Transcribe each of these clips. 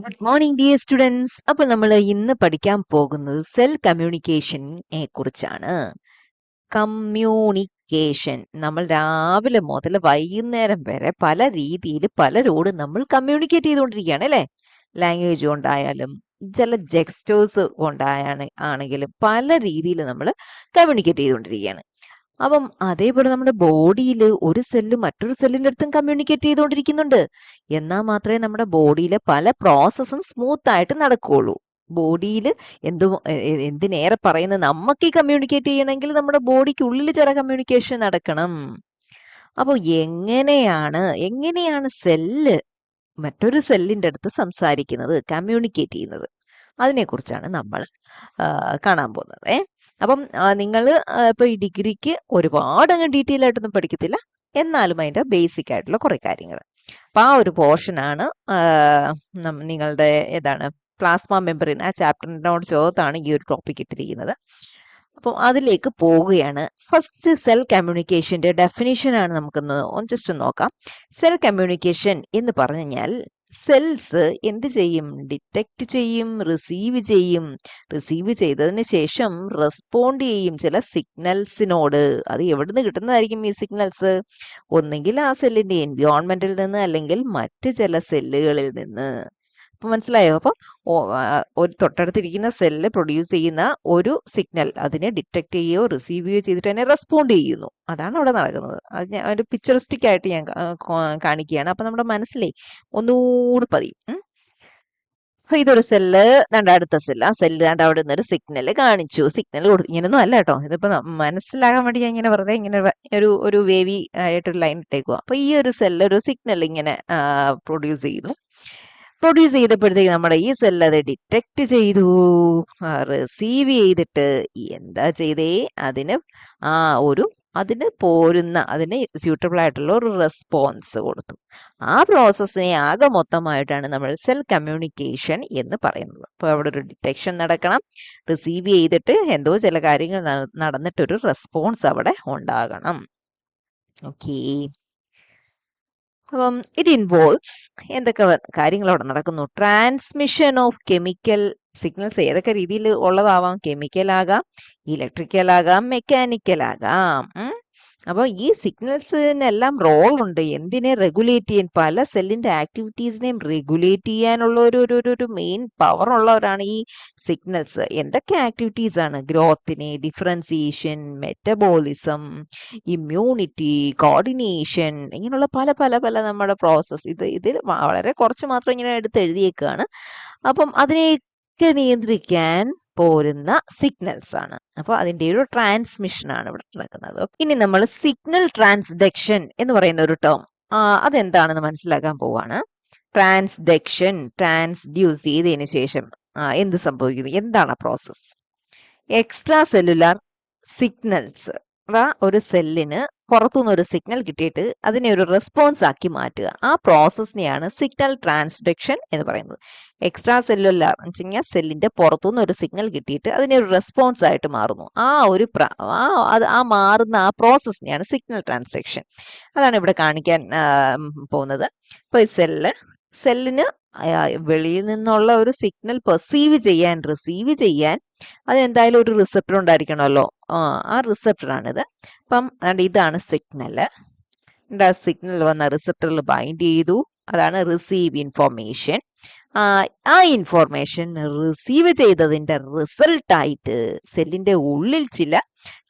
Good morning dear students. അപ്പോൾ നമ്മൾ ഇന്ന് പഠിക്കാൻ പോകുന്നത് സെൽ കമ്മ്യൂണിക്കേഷനെ കുറിച്ചാണ്. കമ്മ്യൂണിക്കേഷൻ നമ്മൾ രാവിലെ മുതൽ വൈകുന്നേരം വരെ പല രീതിയിൽ പലരോടും നമ്മൾ കമ്മ്യൂണിക്കേറ്റ് ചെയ്തുകൊണ്ടിരിക്കുകയാണ് അല്ലേ? ലാംഗ്വേജ് കൊണ്ടായാലും ചില ജെസ്റ്റേഴ്സ് ആണെങ്കിലും പല രീതിയിൽ നമ്മൾ കമ്മ്യൂണിക്കേറ്റ് ചെയ്തുകൊണ്ടിരിക്കുകയാണ്. അപ്പം അതേപോലെ നമ്മുടെ ബോഡിയിൽ ഒരു സെല്ല് മറ്റൊരു സെല്ലിന്റെ അടുത്തും കമ്മ്യൂണിക്കേറ്റ് ചെയ്തുകൊണ്ടിരിക്കുന്നുണ്ട്. എന്നാൽ മാത്രമേ നമ്മുടെ ബോഡിയിലെ പല പ്രോസസ്സും സ്മൂത്ത് ആയിട്ട് നടക്കുകയുള്ളൂ. ബോഡിയിൽ എന്തിനേറെ പറയുന്നത്, നമുക്ക് ഈ കമ്മ്യൂണിക്കേറ്റ് ചെയ്യണമെങ്കിൽ നമ്മുടെ ബോഡിക്കുള്ളിൽ ചില കമ്മ്യൂണിക്കേഷൻ നടക്കണം. അപ്പോൾ എങ്ങനെയാണ് സെല്ല് മറ്റൊരു സെല്ലിന്റെ അടുത്ത് സംസാരിക്കുന്നത്, കമ്മ്യൂണിക്കേറ്റ് ചെയ്യുന്നത്, അതിനെക്കുറിച്ചാണ് നമ്മൾ കാണാൻ പോകുന്നത്. അപ്പം നിങ്ങൾ ഇപ്പോൾ ഈ ഡിഗ്രിക്ക് ഒരുപാട് അങ്ങ് ഡീറ്റെയിൽ ആയിട്ടൊന്നും പഠിക്കത്തില്ല, എന്നാലും അതിൻ്റെ ബേസിക് ആയിട്ടുള്ള കുറേ കാര്യങ്ങൾ. അപ്പം ആ ഒരു പോർഷനാണ് നിങ്ങളുടെ പ്ലാസ്മ മെമ്പറിൻ ആ ചാപ്റ്ററിനോട് ചേർത്താണ് ഈ ഒരു ടോപ്പിക് ഇട്ടിരിക്കുന്നത്. അപ്പോൾ അതിലേക്ക് പോവുകയാണ്. ഫസ്റ്റ് സെൽ കമ്മ്യൂണിക്കേഷന്റെ ഡെഫിനിഷൻ ആണ് നമുക്കൊന്ന് ജസ്റ്റ് നോക്കാം. സെൽ കമ്മ്യൂണിക്കേഷൻ എന്ന് പറഞ്ഞു കഴിഞ്ഞാൽ സെൽസ് എന്ത് ചെയ്യും? ഡിറ്റക്ട് ചെയ്യും, റിസീവ് ചെയ്യും. റിസീവ് ചെയ്തതിന് ശേഷം റെസ്പോണ്ട് ചെയ്യും ചില സിഗ്നൽസിനോട്. അത് എവിടുന്ന് കിട്ടുന്നതായിരിക്കും ഈ സിഗ്നൽസ്? ഒന്നെങ്കിൽ ആ സെല്ലിന്റെ എൻവയോൺമെന്റിൽ നിന്ന്, അല്ലെങ്കിൽ മറ്റ് ചില സെല്ലുകളിൽ നിന്ന്. അപ്പൊ മനസ്സിലായോ? അപ്പം ഒരു തൊട്ടടുത്തിരിക്കുന്ന സെല്ല് പ്രൊഡ്യൂസ് ചെയ്യുന്ന ഒരു സിഗ്നൽ അതിനെ ഡിറ്റക്ട് ചെയ്യുകയോ റിസീവ് ചെയ്യുകയോ ചെയ്തിട്ട് തന്നെ റെസ്പോണ്ട് ചെയ്യുന്നു. അതാണ് അവിടെ നടക്കുന്നത്. അത് ഞാൻ ഒരു പിക്ചറിസ്റ്റിക് ആയിട്ട് ഞാൻ കാണിക്കുകയാണ്. അപ്പൊ നമ്മുടെ മനസ്സിലേ ഒന്നുകൂടി പതിയും. ഇതൊരു സെല്ല്, അടുത്ത സെല്ല്. ആ സെല്ല് അവിടെ നിന്നൊരു സിഗ്നൽ കാണിച്ചു, സിഗ്നൽ കൊടുത്തു. ഇങ്ങനൊന്നും അല്ല കേട്ടോ, ഇതിപ്പോ മനസ്സിലാകാൻ വേണ്ടി ഞാൻ ഇങ്ങനെ വെറുതെ ഇങ്ങനെ ഒരു വേവി ആയിട്ടൊരു ലൈൻ ഇട്ടേക്കുക. അപ്പൊ ഈ ഒരു സെല്ല് ഒരു സിഗ്നൽ ഇങ്ങനെ പ്രൊഡ്യൂസ് ചെയ്തു. പ്രൊഡ്യൂസ് ചെയ്തപ്പോഴത്തേക്ക് നമ്മുടെ ഈ സെല്ല് അത് ഡിറ്റക്ട് ചെയ്തു, റിസീവ് ചെയ്തിട്ട് എന്താ ചെയ്തേ? അതിന് സ്യൂട്ടബിൾ ആയിട്ടുള്ള ഒരു റെസ്പോൺസ് കൊടുത്തു. ആ പ്രോസസ്സിനെ ആകെ മൊത്തമായിട്ടാണ് നമ്മൾ സെൽ കമ്മ്യൂണിക്കേഷൻ എന്ന് പറയുന്നത്. അപ്പോൾ അവിടെ ഒരു ഡിറ്റക്ഷൻ നടക്കണം, റിസീവ് ചെയ്തിട്ട് എന്തോ ചില കാര്യങ്ങൾ നടന്നിട്ടൊരു റെസ്പോൺസ് അവിടെ ഉണ്ടാകണം. ഓക്കേ. അപ്പം ഇറ്റ് ഇൻവോൾവ്സ് എന്തൊക്കെ കാര്യങ്ങൾ അവിടെ നടക്കുന്നു? Transmission of chemical signals. ഏതൊക്കെ രീതിയിൽ ഉള്ളതാവാം? കെമിക്കൽ ആകാം, ഇലക്ട്രിക്കൽ ആകാം, മെക്കാനിക്കൽ ആകാം. അപ്പോൾ ഈ സിഗ്നൽസിനെല്ലാം റോൾ ഉണ്ട്. എന്തിനെ റെഗുലേറ്റ് ചെയ്യാൻ? പല സെല്ലിന്റെ ആക്ടിവിറ്റീസിനെയും റെഗുലേറ്റ് ചെയ്യാനുള്ള ഒരു മെയിൻ പവർ ഉള്ളവരാണ് ഈ സിഗ്നൽസ്. എന്തൊക്കെ ആക്ടിവിറ്റീസ് ആണ്? ഗ്രോത്തിനെ, ഡിഫറൻസിയേഷൻ, മെറ്റബോളിസം, ഇമ്മ്യൂണിറ്റി, കോർഡിനേഷൻ, ഇങ്ങനെയുള്ള പല പല പല നമ്മുടെ പ്രോസസ്സ്. ഇതിൽ വളരെ കുറച്ച് മാത്രം ഇങ്ങനെ എടുത്ത് എഴുതിയേക്കാണ്. അപ്പം അതിനെയൊക്കെ നിയന്ത്രിക്കാൻ പോരുന്ന സിഗ്നൽസ് ആണ്. അപ്പോൾ അതിന്റെ ഒരു ട്രാൻസ്മിഷൻ ആണ് ഇവിടെ നടക്കുന്നത്. ഇനി നമ്മൾ സിഗ്നൽ ട്രാൻസ്ഡക്ഷൻ എന്ന് പറയുന്ന ഒരു ടേം, അതെന്താണെന്ന് മനസ്സിലാക്കാൻ പോവാണ്. ട്രാൻസ്ഡക്ഷൻ, ട്രാൻസ്ഡ്യൂസ് ചെയ്തതിന് ശേഷം എന്ത് സംഭവിക്കുന്നു? എന്താണ് പ്രോസസ്? എക്സ്ട്രാ സെല്ലുലാർ സിഗ്നൽസ്, ഒരു സെല്ലിന് പുറത്തുനിന്ന് ഒരു സിഗ്നൽ കിട്ടിയിട്ട് അതിനെ ഒരു റെസ്പോൺസ് ആക്കി മാറ്റുക. ആ പ്രോസസ്സിനെയാണ് സിഗ്നൽ ട്രാൻസ്ഡക്ഷൻ എന്ന് പറയുന്നത്. എക്സ്ട്രാ സെല്ലുലാർ എന്ന് വെച്ച് കഴിഞ്ഞാൽ സെല്ലിന്റെ പുറത്തുനിന്ന് ഒരു സിഗ്നൽ കിട്ടിയിട്ട് അതിനെ ഒരു റെസ്പോൺസ് ആയിട്ട് മാറുന്നു. മാറുന്ന ആ പ്രോസസ്സിനെയാണ് സിഗ്നൽ ട്രാൻസ്ഡക്ഷൻ. അതാണ് ഇവിടെ കാണിക്കാൻ പോകുന്നത്. ഇപ്പൊ ഈ സെല്ലിന് വെളിയിൽ നിന്നുള്ള ഒരു സിഗ്നൽ പെർസീവ് ചെയ്യാൻ, റിസീവ് ചെയ്യാൻ അതെന്തായാലും ഒരു റിസപ്റ്റർ ഉണ്ടായിരിക്കണമല്ലോ. ആ റിസപ്റ്ററാണിത്. അപ്പം ഇതാണ് സിഗ്നല്. സിഗ്നൽ വന്ന റിസപ്റ്ററിൽ ബൈൻഡ് ചെയ്തു. അതാണ് റിസീവ് ഇൻഫോർമേഷൻ. ആ ഇൻഫോർമേഷൻ റിസീവ് ചെയ്തതിന്റെ റിസൾട്ടായിട്ട് സെല്ലിന്റെ ഉള്ളിൽ ചില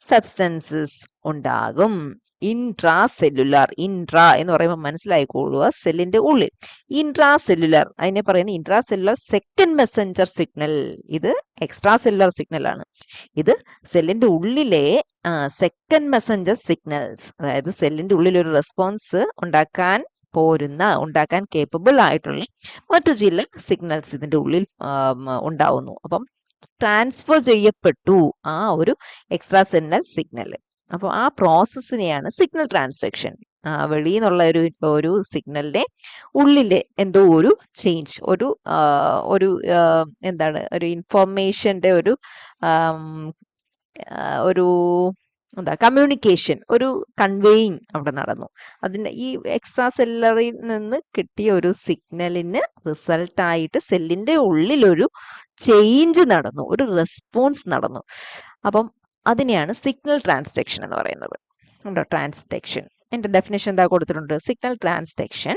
സബ്സ്റ്റൻസസ് ഉണ്ടാകും. ഇൻട്രാ എന്ന് പറയുമ്പോൾ മനസ്സിലായിക്കൊള്ളുക, സെല്ലിന്റെ ഉള്ളിൽ. ഇൻട്രാ സെല്ലുലാർ, അതിനെ പറയുന്നത് intra cellular second Messenger signal. ഇത് എക്സ്ട്രാ സെല്ലുലാർ സിഗ്നൽ ആണ്. ഇത് സെല്ലിന്റെ ഉള്ളിലെ സെക്കൻഡ് മെസ്സഞ്ചർ സിഗ്നൽസ്, അതായത് സെല്ലിന്റെ ഉള്ളിൽ ഒരു റെസ്പോൺസ് ഉണ്ടാക്കാൻ കേപ്പബിൾ ആയിട്ടുള്ള മറ്റു ചില സിഗ്നൽസ് ഇതിന്റെ ഉള്ളിൽ ഉണ്ടാവുന്നു. അപ്പം ട്രാൻസ്ഫർ ചെയ്യപ്പെട്ടു ആ ഒരു എക്സ്ട്രാ സെല്ലുലാർ സിഗ്നൽ. അപ്പോൾ ആ പ്രോസസ്സിനെയാണ് സിഗ്നൽ ട്രാൻസ്ഡക്ഷൻ. വെളിയിൽ നിന്നുള്ള ഒരു സിഗ്നലിന്റെ ഉള്ളിലെ എന്തോ ഒരു ചേഞ്ച്, ഒരു ഇൻഫോർമേഷന്റെ ഒരു എന്താ കമ്മ്യൂണിക്കേഷൻ, ഒരു കൺവേയിങ് അവിടെ നടന്നു. അതിന്റെ ഈ എക്സ്ട്രാ സെല്ലറിൽ നിന്ന് കിട്ടിയ ഒരു സിഗ്നലിന് റിസൾട്ടായിട്ട് സെല്ലിന്റെ ഉള്ളിലൊരു ചേഞ്ച് നടന്നു, ഒരു റെസ്പോൺസ് നടന്നു. അപ്പം അതിനെയാണ് സിഗ്നൽ ട്രാൻസ്ഡക്ഷൻ എന്ന് പറയുന്നത്. ഉണ്ടോ ട്രാൻസ്ഡക്ഷൻ? എന്റെ ഡെഫിനേഷൻ എന്താ കൊടുത്തിട്ടുണ്ട്? Signal transduction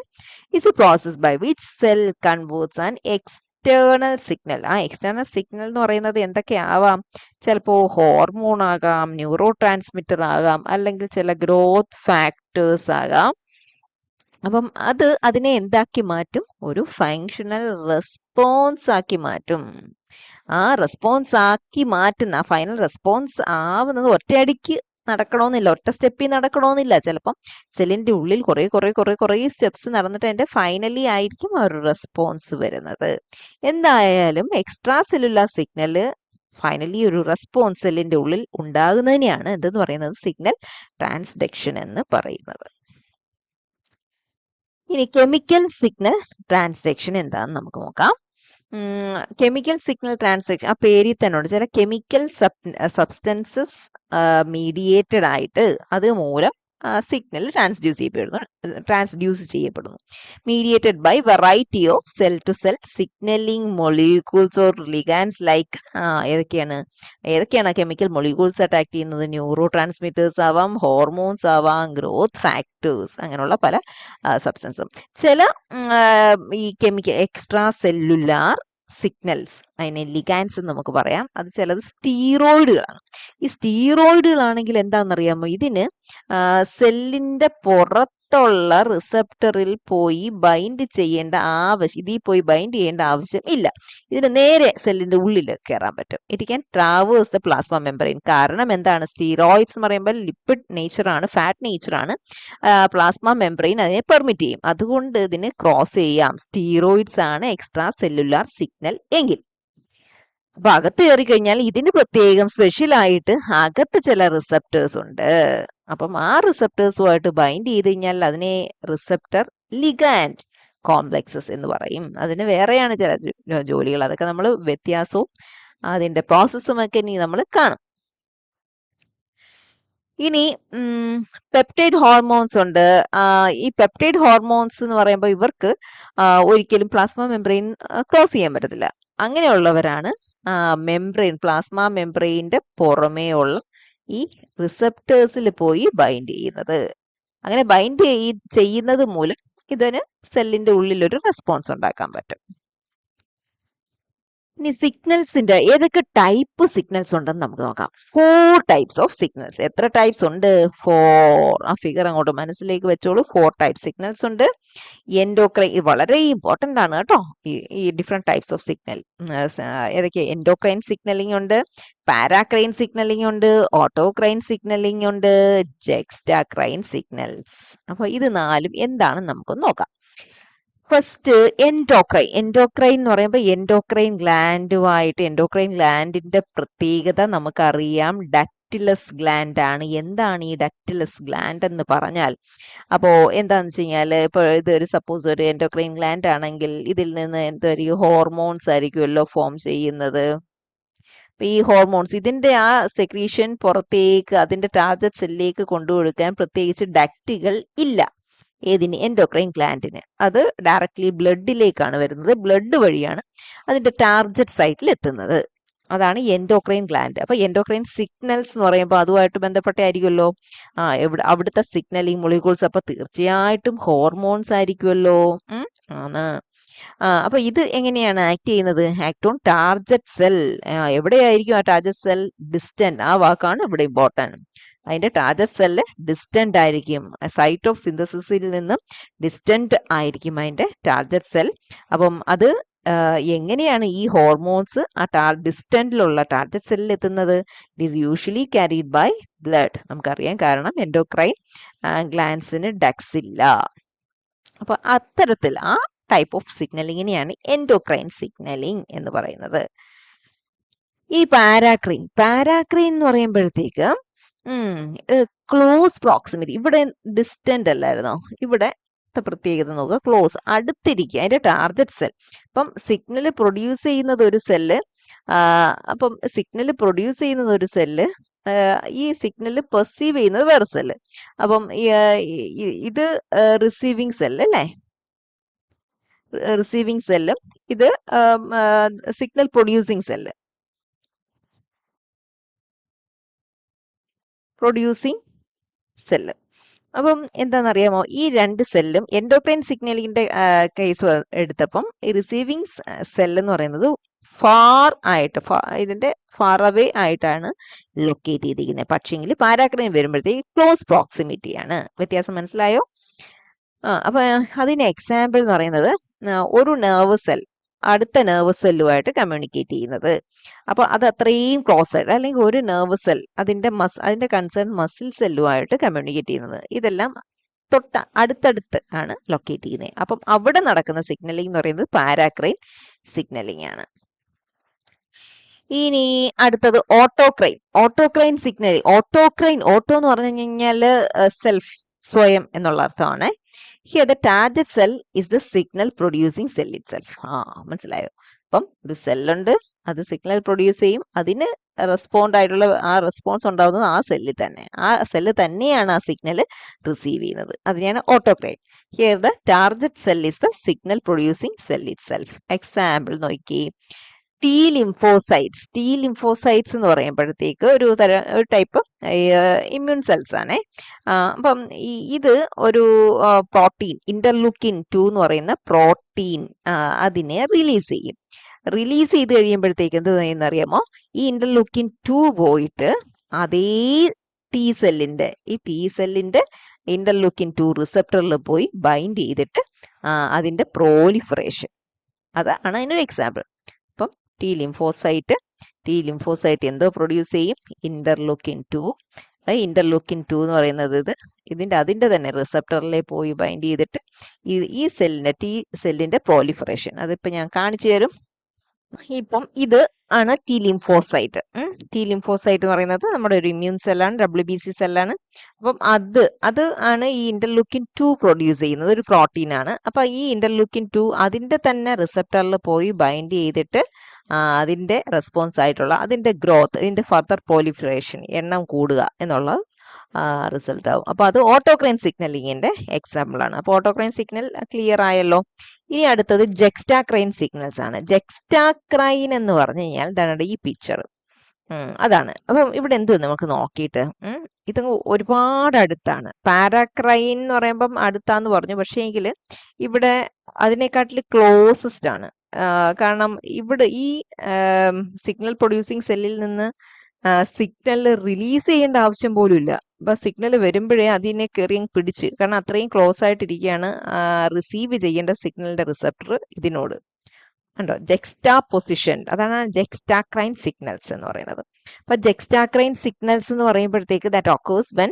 is a process by which cell converts an external signal. ആ എക്സ്റ്റേണൽ സിഗ്നൽ എന്ന് പറയുന്നത് എന്തൊക്കെയാവാം? ചിലപ്പോൾ ഹോർമോൺ ആകാം, ന്യൂറോ ട്രാൻസ്മിറ്റർ ആകാം, അല്ലെങ്കിൽ ചില ഗ്രോത്ത് ഫാക്ടേഴ്സ് ആകാം. അപ്പം അതിനെ എന്താക്കി മാറ്റും? ഒരു ഫങ്ഷണൽ റെസ്പോൺസ് ആക്കി മാറ്റും. ആ റെസ്പോൺസ് ആക്കി മാറ്റുന്ന, ആ ഫൈനൽ റെസ്പോൺസ് ആവുന്നത് ഒറ്റയടിക്ക് നടക്കണമെന്നില്ല, ഒറ്റ സ്റ്റെപ്പിൽ നടക്കണമെന്നില്ല. ചിലപ്പം സെല്ലിന്റെ ഉള്ളിൽ കുറേ സ്റ്റെപ്സ് നടന്നിട്ട് അതിന്റെ ഫൈനലി ആയിരിക്കും ആ ഒരു റെസ്പോൺസ് വരുന്നത്. എന്തായാലും എക്സ്ട്രാ സെല്ലുലാർ സിഗ്നല് ഫൈനലി ഒരു റെസ്പോൺസ് സെല്ലിന്റെ ഉള്ളിൽ ഉണ്ടാകുന്നതിനെയാണ് എന്തെന്ന് പറയുന്നത്? സിഗ്നൽ ട്രാൻസ്ഡക്ഷൻ എന്ന് പറയുന്നത്. ഇനി കെമിക്കൽ സിഗ്നൽ ട്രാൻസ്ഡക്ഷൻ എന്താണെന്ന് നമുക്ക് നോക്കാം. കെമിക്കൽ സിഗ്നൽ ട്രാൻസ്ഡക്ഷൻ ആ പേരിൽ തന്നെ ഉണ്ട്. ചില കെമിക്കൽ സബ്സ്റ്റൻസസ് മീഡിയേറ്റഡ് ആയിട്ട് അത് മൂലം സിഗ്നൽ ട്രാൻസ്ഡ്യൂസ് ചെയ്യപ്പെടുന്നു. Mediated by variety of cell to cell signalling molecules or ligands like ഏതൊക്കെയാണ് കെമിക്കൽ മൊളിക്യൂൾസ് അറ്റാക്ക് ചെയ്യുന്നത്? ന്യൂറോ ട്രാൻസ്മിറ്റേഴ്സ് ആവാം, ഹോർമോൺസ് ആവാം, ഗ്രോത്ത് ഫാക്ടേഴ്സ്, അങ്ങനെയുള്ള പല സബ്സ്റ്റൻസും. ചില ഈ കെമിക്കൽ എക്സ്ട്രാ സെല്ലുലാർ സിഗ്നൽസ്, അതിനെ ലിഗാൻസ് എന്ന് നമുക്ക് പറയാം. അത് ചിലത് സ്റ്റീറോയിഡുകളാണ്. ഈ സ്റ്റീറോയിഡുകളാണെങ്കിൽ എന്താണെന്നറിയാമോ? ഇതിന് സെല്ലിന്റെ പുറത്തുള്ള റിസപ്റ്ററിൽ പോയി ബൈൻഡ് ചെയ്യേണ്ട ആവശ്യം ഇല്ല. ഇതിന് നേരെ സെല്ലിന്റെ ഉള്ളിൽ കയറാൻ പറ്റും. It can traverse the plasma membrane. കാരണം എന്താണ്? സ്റ്റീറോയിഡ്സ് എന്ന് പറയുമ്പോൾ ലിപ്പിഡ് നേച്ചറാണ്, ഫാറ്റ് നേച്ചറാണ്. പ്ലാസ്മ മെമ്പറൈൻ അതിനെ പെർമിറ്റ് ചെയ്യും. അതുകൊണ്ട് ഇതിന് ക്രോസ് ചെയ്യാം. സ്റ്റീറോയിഡ്സ് ആണ് എക്സ്ട്രാ സെല്ലുലാർ സിഗ്നൽ എങ്കിൽ. അപ്പൊ അകത്ത് കയറി കഴിഞ്ഞാൽ ഇതിന് പ്രത്യേകം സ്പെഷ്യൽ ആയിട്ട് അകത്ത് ചില റിസപ്റ്റേഴ്സ് ഉണ്ട്. അപ്പം ആ റിസപ്റ്റേഴ്സുമായിട്ട് ബൈൻഡ് ചെയ്ത് കഴിഞ്ഞാൽ അതിനെ റിസപ്റ്റർ ലിഗാൻഡ് കോംപ്ലക്സസ് എന്ന് പറയും. അതിന് വേറെയാണ് ചില ജോലികൾ. അതൊക്കെ നമ്മൾ വ്യത്യാസവും അതിന്റെ പ്രോസസ്സും ഒക്കെ ഇനി നമ്മൾ കാണും. ഇനി പെപ്റ്റൈഡ് ഹോർമോൺസ് ഉണ്ട്. ഈ പെപ്റ്റൈഡ് ഹോർമോൺസ് എന്ന് പറയുമ്പോൾ ഇവർക്ക് ഒരിക്കലും പ്ലാസ്മ മെംബ്രെയിൻ ക്രോസ് ചെയ്യാൻ പറ്റത്തില്ല. അങ്ങനെയുള്ളവരാണ് പ്ലാസ്മ മെംബ്രെയിന്റെ പുറമേ ഉള്ള ഈ റിസപ്റ്റേഴ്സിൽ പോയി ബൈൻഡ് ചെയ്യുന്നത്. അങ്ങനെ ബൈൻഡ് ചെയ്യുന്നത് മൂലം ഇതിന് സെല്ലിന്റെ ഉള്ളിൽ ഒരു റെസ്പോൺസ് ഉണ്ടാക്കാൻ പറ്റും. ഇനി സിഗ്നൽസിന്റെ ഏതൊക്കെ ടൈപ്പ് സിഗ്നൽസ് ഉണ്ടെന്ന് നമുക്ക് നോക്കാം. 4 ടൈപ്സ് ഓഫ് സിഗ്നൽസ്. എത്ര ടൈപ്സ് ഉണ്ട്? 4. ആ ഫിഗർ അങ്ങോട്ട് മനസ്സിലേക്ക് വെച്ചോളൂ. 4 ടൈപ്പ് സിഗ്നൽസ് ഉണ്ട്. എൻഡോക്രൈൻ, ഇത് വളരെ ഇമ്പോർട്ടന്റ് ആണ് കേട്ടോ. ഈ ഡിഫറെന്റ് ടൈപ്സ് ഓഫ് സിഗ്നൽ ഏതൊക്കെയാ? എൻഡോക്രൈൻ സിഗ്നലിംഗ് ഉണ്ട്, പാരാക്രൈൻ സിഗ്നലിംഗ് ഉണ്ട്, ഓട്ടോക്രൈൻ സിഗ്നലിംഗ് ഉണ്ട്, ജെക്സ്റ്റാക്രൈൻ സിഗ്നൽസ്. അപ്പൊ ഇത് 4ഉം എന്താണെന്ന് നമുക്കൊന്ന് നോക്കാം. First endocrine. എൻഡോക്രൈൻ എന്ന് പറയുമ്പോൾ എൻഡോക്രൈൻ ഗ്ലാൻഡിന്റെ പ്രത്യേകത നമുക്കറിയാം. ഡക്റ്റിലസ് ഗ്ലാൻഡ് ആണ്. എന്താണ് ഈ ഡക്റ്റിലസ് ഗ്ലാൻഡ് എന്ന് പറഞ്ഞാൽ? അപ്പോ എന്താന്ന് വെച്ച് കഴിഞ്ഞാല് ഇപ്പൊ ഇതൊരു സപ്പോസ് ഒരു എൻഡോക്രൈൻ ഗ്ലാൻഡ് ആണെങ്കിൽ ഇതിൽ നിന്ന് എന്തായിരിക്കും? ഹോർമോൺസ് ആയിരിക്കുമല്ലോ ഫോം ചെയ്യുന്നത്. ഈ ഹോർമോൺസ് ഇതിന്റെ ആ സെക്രീഷൻ പുറത്തേക്ക് അതിന്റെ ടാർഗറ്റ് സെല്ലിലേക്ക് കൊണ്ടുകൊടുക്കാൻ പ്രത്യേകിച്ച് ഡക്റ്റുകൾ ഇല്ല. ഏതിന്? എൻഡോക്രൈൻ ഗ്ലാൻഡിന്. അത് ഡയറക്ട്ലി ബ്ലഡിലേക്കാണ് വരുന്നത്. ബ്ലഡ് വഴിയാണ് അതിന്റെ ടാർഗറ്റ് സൈറ്റിൽ എത്തുന്നത്. അതാണ് എൻഡോക്രൈൻ ഗ്ലാൻഡ്. അപ്പൊ എൻഡോക്രൈൻ സിഗ്നൽസ് എന്ന് പറയുമ്പോൾ അതുമായിട്ട് ബന്ധപ്പെട്ടായിരിക്കുമല്ലോ അവിടുത്തെ സിഗ്നലിംഗ് മൊളിക്യൂൾസ്. അപ്പൊ തീർച്ചയായിട്ടും ഹോർമോൺസ് ആയിരിക്കുമല്ലോ. ആണ്. അപ്പൊ ഇത് എങ്ങനെയാണ് ആക്ട് ചെയ്യുന്നത്? Act on target cell. എവിടെയായിരിക്കും ആ ടാർഗറ്റ് സെൽ? ഡിസ്റ്റന്റ്. ആ വാക്കാണ് ഇവിടെ ഇമ്പോർട്ടന്റ്. അതിന്റെ ടാർഗറ്റ് സെല്ല് ഡിസ്റ്റന്റ് ആയിരിക്കും. സൈറ്റ് ഓഫ് സിന്തസിസിൽ നിന്നും ഡിസ്റ്റന്റ് ആയിരിക്കും അതിന്റെ ടാർഗറ്റ് സെൽ. അപ്പം അത് എങ്ങനെയാണ് ഈ ഹോർമോൺസ് ആ ഡിസ്റ്റന്റിലുള്ള ടാർഗറ്റ് സെല്ലിൽ എത്തുന്നത്? It is usually carried by blood. നമുക്കറിയാം, കാരണം എൻഡോക്രൈൻ ഗ്ലാൻഡ്സിന് ഡക്സ് ഇല്ല. അപ്പൊ അത്തരത്തിൽ ആ ടൈപ്പ് ഓഫ് സിഗ്നലിങ്ങിനെയാണ് എൻഡോക്രൈൻ സിഗ്നലിംഗ് എന്ന് പറയുന്നത്. ഈ പാരാക്രൈൻ എന്ന് പറയുമ്പോഴത്തേക്ക് ക്ലോസ് പ്രോക്സിമിറ്റി. ഇവിടെ ഡിസ്റ്റന്റ് അല്ലായിരുന്നോ? ഇവിടെ പ്രത്യേകത നോക്കുക. ക്ലോസ്, അടുത്തിരിക്കുക. അതിന്റെ ടാർഗറ്റ് സെൽ. അപ്പം സിഗ്നൽ പ്രൊഡ്യൂസ് ചെയ്യുന്നത് ഒരു സെല്ല് ഈ സിഗ്നൽ പെർസീവ് ചെയ്യുന്നത് വേറെ സെല്ല്. അപ്പം ഇത് റിസീവിങ് സെല്ല് അല്ലേ, റിസീവിങ് സെല്ലും ഇത് signal producing cell, producing cell. അപ്പം എന്താണെന്നറിയാമോ, ഈ രണ്ട് സെല്ലും എൻഡോക്രൈൻ സിഗ്നലിങ്ങിന്റെ കേസ് എടുത്തപ്പം ഈ റിസീവിങ് സെൽ എന്ന് പറയുന്നത് ഫാർ ആയിട്ട്, ഇതിന്റെ ഫാർ അവേ ആയിട്ടാണ് ലൊക്കേറ്റ് ചെയ്തിരിക്കുന്നത്. പക്ഷേങ്കിൽ പാരാക്രൈൻ വരുമ്പോഴത്തേക്ക് ക്ലോസ് പ്രോക്സിമിറ്റി ആണ്. വ്യത്യാസം മനസ്സിലായോ? അപ്പൊ അതിന് എക്സാമ്പിൾ എന്ന് പറയുന്നത് ഒരു നെർവ് സെൽ അടുത്ത നെർവ് സെല്ലുമായിട്ട് കമ്മ്യൂണിക്കേറ്റ് ചെയ്യുന്നത്. അപ്പൊ അത് അത്രയും ക്ലോസ് ആയിട്ട്, അല്ലെങ്കിൽ ഒരു നെർവ് സെൽ അതിന്റെ കൺസേൺ മസിൽ സെല്ലുമായിട്ട് കമ്മ്യൂണിക്കേറ്റ് ചെയ്യുന്നത്, ഇതെല്ലാം അടുത്തടുത്ത് ആണ് ലൊക്കേറ്റ് ചെയ്യുന്നത്. അപ്പം അവിടെ നടക്കുന്ന സിഗ്നലിംഗ് എന്ന് പറയുന്നത് പാരാക്രൈൻ സിഗ്നലിംഗ് ആണ്. ഇനി അടുത്തത് ഓട്ടോക്രൈൻ. ഓട്ടോക്രൈൻ സിഗ്നലിംഗ്, ഓട്ടോ എന്ന് പറഞ്ഞു കഴിഞ്ഞാൽ സെൽഫ്, സ്വയം എന്നുള്ള അർത്ഥമാണ്. Here the target cell is the signal producing cell ഇറ്റ് സെൽഫ്. മനസ്സിലായോ? അപ്പം ഒരു സെല്ലുണ്ട്, അത് സിഗ്നൽ പ്രൊഡ്യൂസ് ചെയ്യും, അതിന് റെസ്പോണ്ട് ആയിട്ടുള്ള ആ റെസ്പോൺസ് ഉണ്ടാവുന്നത് ആ സെല്ലിൽ തന്നെ, ആ സെല്ല് തന്നെയാണ് ആ സിഗ്നൽ റിസീവ് ചെയ്യുന്നത്. അതിനെയാണ് autocrine. Here the target cell is the signal producing cell ഇറ്റ് സെൽഫ്. എക്സാമ്പിൾ നോക്കി, ടി ലിംഫോസൈറ്റ്സ് എന്ന് പറയുമ്പോഴത്തേക്ക് ഒരു ടൈപ്പ് ഇമ്മ്യൂൺ സെൽസ് ആണ്. അപ്പം ഇത് ഒരു പ്രോട്ടീൻ, ഇന്റർലൂക്കിൻ 2 എന്ന് പറയുന്ന പ്രോട്ടീൻ അതിനെ റിലീസ് ചെയ്യും. റിലീസ് ചെയ്ത് കഴിയുമ്പോഴത്തേക്ക് എന്ത് ചെയ്യുന്നറിയാമോ, ഈ ഇന്റർലൂക്കിൻ 2 പോയിട്ട് അതേ ടി സെല്ലിന്റെ ഇന്റർലൂക്കിൻ 2 റിസപ്റ്ററിൽ പോയി ബൈൻഡ് ചെയ്തിട്ട് അതിന്റെ പ്രോലിഫറേഷൻ, അതാണ് അതിനൊരു എക്സാമ്പിൾ. അപ്പം ടി ലിംഫോസൈറ്റ് എന്തോ പ്രൊഡ്യൂസ് ചെയ്യും, ഇന്റർലൂക്കിൻ 2. ഇന്റർലൂക്കിൻ 2 എന്ന് പറയുന്നത് അതിന്റെ തന്നെ റിസപ്റ്ററിലെ പോയി ബൈൻഡ് ചെയ്തിട്ട് ഈ ടി സെല്ലിന്റെ പ്രോലിഫറേഷൻ, അതിപ്പോ ഞാൻ കാണിച്ചു തരും. ഇപ്പം ഇത് ആണ് ടി ലിംഫോസൈറ്റ്. എന്ന് പറയുന്നത് നമ്മുടെ ഒരു ഇമ്മ്യൂൺ സെല്ലാണ്, WBC സെല്ലാണ്. അപ്പം അത് ആണ് ഈ ഇന്റർലൂക്കിൻ 2 പ്രൊഡ്യൂസ് ചെയ്യുന്നത്, ഒരു പ്രോട്ടീൻ ആണ്. അപ്പൊ ഈ ഇന്റർലൂക്കിൻ 2 അതിന്റെ തന്നെ റിസപ്റ്ററിൽ പോയി ബൈൻഡ് ചെയ്തിട്ട് അതിന്റെ റെസ്പോൺസ് ആയിട്ടുള്ള അതിന്റെ ഗ്രോത്ത്, ഇതിന്റെ ഫർദർ പ്രോലിഫറേഷൻ, എണ്ണം കൂടുക എന്നുള്ള റിസൾട്ട് ആവും. അപ്പൊ അത് ഓട്ടോക്രൈൻ സിഗ്നലിങ്ങിന്റെ എക്സാമ്പിൾ ആണ്. അപ്പൊ ഓട്ടോക്രൈൻ സിഗ്നൽ ക്ലിയർ ആയല്ലോ. ഇനി അടുത്തത് ജെക്സ്റ്റാക്രൈൻ സിഗ്നൽസ് ആണ്. ജെക്സ്റ്റാക്രൈൻ എന്ന് പറഞ്ഞു കഴിഞ്ഞാൽ ഇതാണ് ഈ പിക്ചർ, അതാണ്. അപ്പം ഇവിടെ എന്ത് നമുക്ക് നോക്കിയിട്ട്, ഇത് ഒരുപാട് അടുത്താണ്. പാരാക്രൈൻ എന്ന് പറയുമ്പം അടുത്താന്ന് പറഞ്ഞു, പക്ഷേ എങ്കിൽ ഇവിടെ അതിനെക്കാട്ടിൽ ക്ലോസസ്റ്റ് ആണ്. കാരണം ഇവിടെ ഈ സിഗ്നൽ പ്രൊഡ്യൂസിങ് സെല്ലിൽ നിന്ന് സിഗ്നൽ റിലീസ് ചെയ്യേണ്ട ആവശ്യം പോലും ഇല്ല. അപ്പൊ സിഗ്നൽ വരുമ്പോഴേ അതിനെ കയറി പിടിച്ച്, കാരണം അത്രയും ക്ലോസ് ആയിട്ടിരിക്കുകയാണ് റിസീവ് ചെയ്യേണ്ട സിഗ്നലിന്റെ റിസപ്റ്റർ ഇതിനോട്. ഉണ്ടോ, ജെക്സ്റ്റാ പൊസിഷൻ, അതാണ് ജെക്സ്റ്റാക്രൈൻ സിഗ്നൽസ് എന്ന് പറയുന്നത്. അപ്പൊ ജെക്സ്റ്റാക്രൈൻ സിഗ്നൽസ് എന്ന് പറയുമ്പോഴത്തേക്ക് that occurs when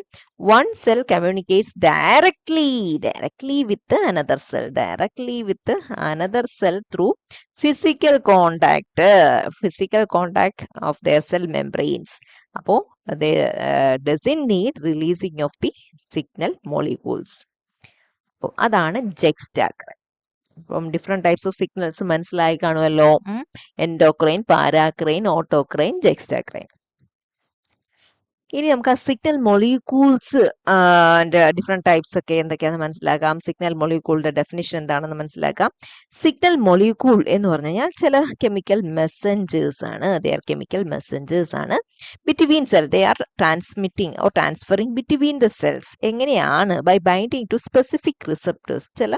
one cell communicates directly with another cell through physical contact of their cell membranes. അപ്പോൾ they doesn't need releasing of the signal molecules. അപ്പോൾ അതാണ് ജെക്സ്റ്റാക്രൈൻ. അപ്പം ഡിഫറെന്റ് ടൈപ്സ് ഓഫ് സിഗ്നൽസ് മനസ്സിലായി കാണുമല്ലോ. എൻഡോക്രൈൻ, പാരാക്രൈൻ, ഓട്ടോക്രൈൻ, ജെക്സ്റ്റാക്രൈൻ. ഇനി നമുക്ക് ആ സിഗ്നൽ മൊളിക്യൂൾസ് ഡിഫറെന്റ് ടൈപ്സ് ഒക്കെ എന്തൊക്കെയാണെന്ന് മനസ്സിലാക്കാം. സിഗ്നൽ മൊളിക്യൂളിന്റെ ഡെഫിനിഷൻ എന്താണെന്ന് മനസ്സിലാക്കാം. സിഗ്നൽ മൊളിക്യൂൾ എന്ന് പറഞ്ഞു കഴിഞ്ഞാൽ ചില കെമിക്കൽ മെസ്സഞ്ചേഴ്സ് ആണ്. Between cell they are transmitting or transferring between the cells. എങ്ങനെയാണ്? By binding to specific receptors. ചില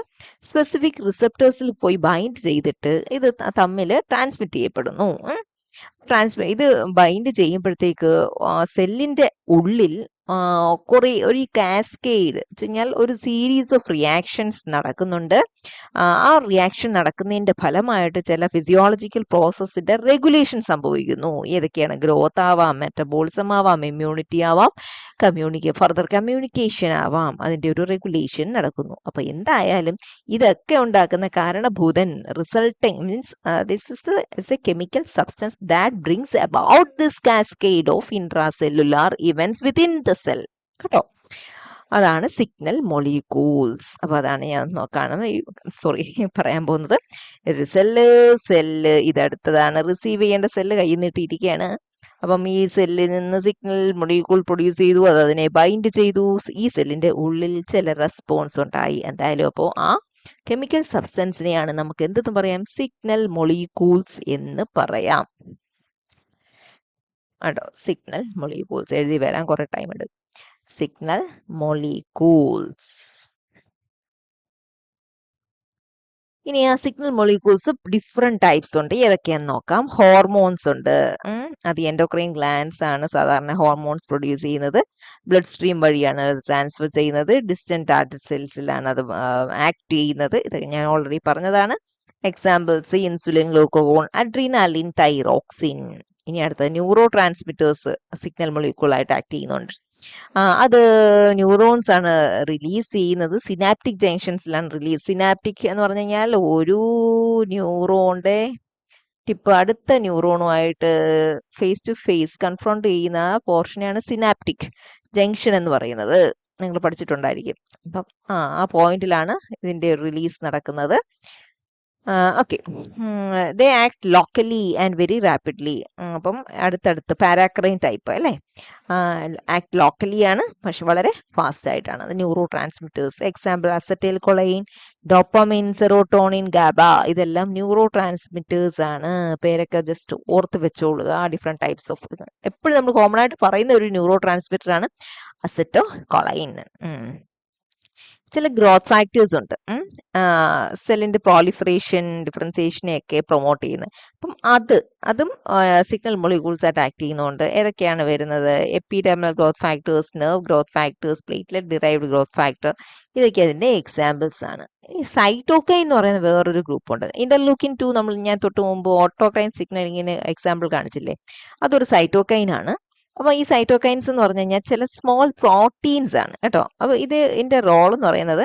സ്പെസിഫിക് റിസപ്റ്റേഴ്സിൽ പോയി ബൈൻഡ് ചെയ്തിട്ട് ഇത് തമ്മിൽ ട്രാൻസ്മിറ്റ് ചെയ്യപ്പെടുന്നു. ഇത് ബൈൻഡ് ചെയ്യുമ്പോഴത്തേക്ക് സെല്ലിന്റെ ഉള്ളിൽ ഒരു കാസ്കേഡ് കഴിഞ്ഞാൽ ഒരു സീരീസ് ഓഫ് റിയാക്ഷൻസ് നടക്കുന്നുണ്ട്. ആ റിയാക്ഷൻ നടക്കുന്നതിന്റെ ഫലമായിട്ട് ചില ഫിസിയോളജിക്കൽ പ്രോസസ്സിന്റെ റെഗുലേഷൻ സംഭവിക്കുന്നു. ഏതൊക്കെയാണ്? ഗ്രോത്ത് ആവാം, മെറ്റബോളിസം ആവാം, ഇമ്മ്യൂണിറ്റി ആവാം, ഫർദർ കമ്മ്യൂണിക്കേഷൻ ആവാം. അതിന്റെ ഒരു റെഗുലേഷൻ നടക്കുന്നു. അപ്പൊ എന്തായാലും ഇതൊക്കെ ഉണ്ടാക്കുന്ന കാരണഭൂതൻ resulting means this is a chemical substance that brings about this cascade of intracellular events within the cell. കേട്ടോ, അതാണ് സിഗ്നൽ മൊളിക്യൂൾസ്. അപ്പൊ അതാണ് ഞാൻ പറയാൻ പോകുന്നത്. സെല്ല് ഇതടുത്തതാണ്, റിസീവ് ചെയ്യേണ്ട സെല്ല് കയ്യിൽ നീട്ടിയിരിക്കുകയാണ്. അപ്പം ഈ സെല്ലിൽ നിന്ന് സിഗ്നൽ മൊളിക്യൂൾ പ്രൊഡ്യൂസ് ചെയ്തു, അത് അതിനെ ബൈൻഡ് ചെയ്തു, ഈ സെല്ലിന്റെ ഉള്ളിൽ ചില റെസ്പോൺസ് ഉണ്ടായി. എന്തായാലും അപ്പോൾ ആ കെമിക്കൽ സബ്സ്റ്റൻസിനെയാണ് നമുക്ക് എന്തെന്ന് പറയാം, സിഗ്നൽ മൊളിക്യൂൾസ് എന്ന് പറയാം. കേട്ടോ, സിഗ്നൽ മൊളിക്യൂൾസ് എഴുതി വരാൻ കുറെ ടൈം എടുക്കും. Signal molecules. ഇനി ആ സിഗ്നൽ മൊളിക്യൂൾസ് ഡിഫറെന്റ് ടൈപ്സ് ഉണ്ട്. ഏതൊക്കെയാന്ന് നോക്കാം. ഹോർമോൺസ് ഉണ്ട്. അത് എൻഡോക്രൈൻ ഗ്ലാൻഡ്സ് ആണ് സാധാരണ ഹോർമോൺസ് പ്രൊഡ്യൂസ് ചെയ്യുന്നത്. ബ്ലഡ് സ്ട്രീം വഴിയാണ് അത് ട്രാൻസ്ഫർ ചെയ്യുന്നത്. ഡിസ്റ്റന്റ് ടാർഗറ്റ് സെൽസിലാണ് അത് ആക്ട് ചെയ്യുന്നത്. ഇതൊക്കെ ഞാൻ ഓൾറെഡി പറഞ്ഞതാണ്. Examples insulin, glucagon, adrenaline, thyroxine. ഇനി അടുത്ത ന്യൂറോ ട്രാൻസ്മിറ്റേഴ്സ് സിഗ്നൽ മൊളിക്യൂൾ ആയിട്ട് ആക്ട് ചെയ്യുന്നുണ്ട്. അത് ന്യൂറോൺസ് ആണ് റിലീസ് ചെയ്യുന്നത്. Synaptic ജംഗ്ഷൻസിലാണ് release. സിനാപ്റ്റിക് എന്ന് പറഞ്ഞു കഴിഞ്ഞാൽ ഒരു ന്യൂറോണിന്റെ ടിപ്പ് അടുത്ത ന്യൂറോണുമായിട്ട് ഫേസ് ടു ഫേസ് കൺഫ്രോണ്ട് ചെയ്യുന്ന പോർഷനെയാണ് സിനാപ്റ്റിക് ജംഗ്ഷൻ എന്ന് പറയുന്നത്. നിങ്ങൾ പഠിച്ചിട്ടുണ്ടായിരിക്കും. അപ്പം ആ പോയിന്റിലാണ് ഇതിന്റെ റിലീസ് നടക്കുന്നത്. Okay, they act locally and very rapidly. അപ്പം അടുത്തടുത്ത് പാരാക്രൈൻ ടൈപ്പ് അല്ലേ, ആക്ട് ലോക്കലി ആണ്, പക്ഷെ വളരെ ഫാസ്റ്റ് ആയിട്ടാണ്. അത് neurotransmitters. Example acetylcholine, dopamine, serotonin, GABA. ഇതെല്ലാം ന്യൂറോ ട്രാൻസ്മിറ്റേഴ്സ് ആണ്. പേരൊക്കെ ജസ്റ്റ് ഓർത്ത് വെച്ചോളുക. Different types of. എപ്പോഴും നമ്മൾ കോമൺ ആയിട്ട് പറയുന്ന ഒരു ന്യൂറോ ട്രാൻസ്മിറ്റർ ആണ് അസറ്റോ കൊളൈൻ. ചില ഗ്രോത്ത് ഫാക്ടേഴ്സ് ഉണ്ട്, സെല്ലിന്റെ പ്രോളിഫറേഷൻ ഡിഫറൻസിയേഷനെയൊക്കെ പ്രൊമോട്ട് ചെയ്യുന്നത്. അപ്പം അതും സിഗ്നൽ മൊളിക്യൂൾസ് ആയിട്ട് ആക്ട് ചെയ്യുന്നുണ്ട്. ഏതൊക്കെയാണ് വരുന്നത്? Epidermal growth factors, nerve growth factors, platelet derived growth factor. ഇതൊക്കെ അതിന്റെ എക്സാമ്പിൾസ് ആണ്. ഈ സൈറ്റോകൈൻ എന്ന് പറയുന്ന വേറൊരു ഗ്രൂപ്പ് ഉണ്ട്. ഇന്റർലൂക്കിൻ 2 ഞാൻ തൊട്ട് മുമ്പ് ഓട്ടോകൈൻ സിഗ്നലിങ്ങിന് എക്സാമ്പിൾ കാണിച്ചില്ലേ, അതൊരു സൈറ്റോകൈൻ ആണ്. അപ്പൊ ഈ സൈറ്റോകൈൻസ് എന്ന് പറഞ്ഞു കഴിഞ്ഞാൽ ചില സ്മോൾ പ്രോട്ടീൻസ് ആണ് കേട്ടോ. അപ്പൊ ഇതിന്റെ റോൾ എന്ന് പറയുന്നത്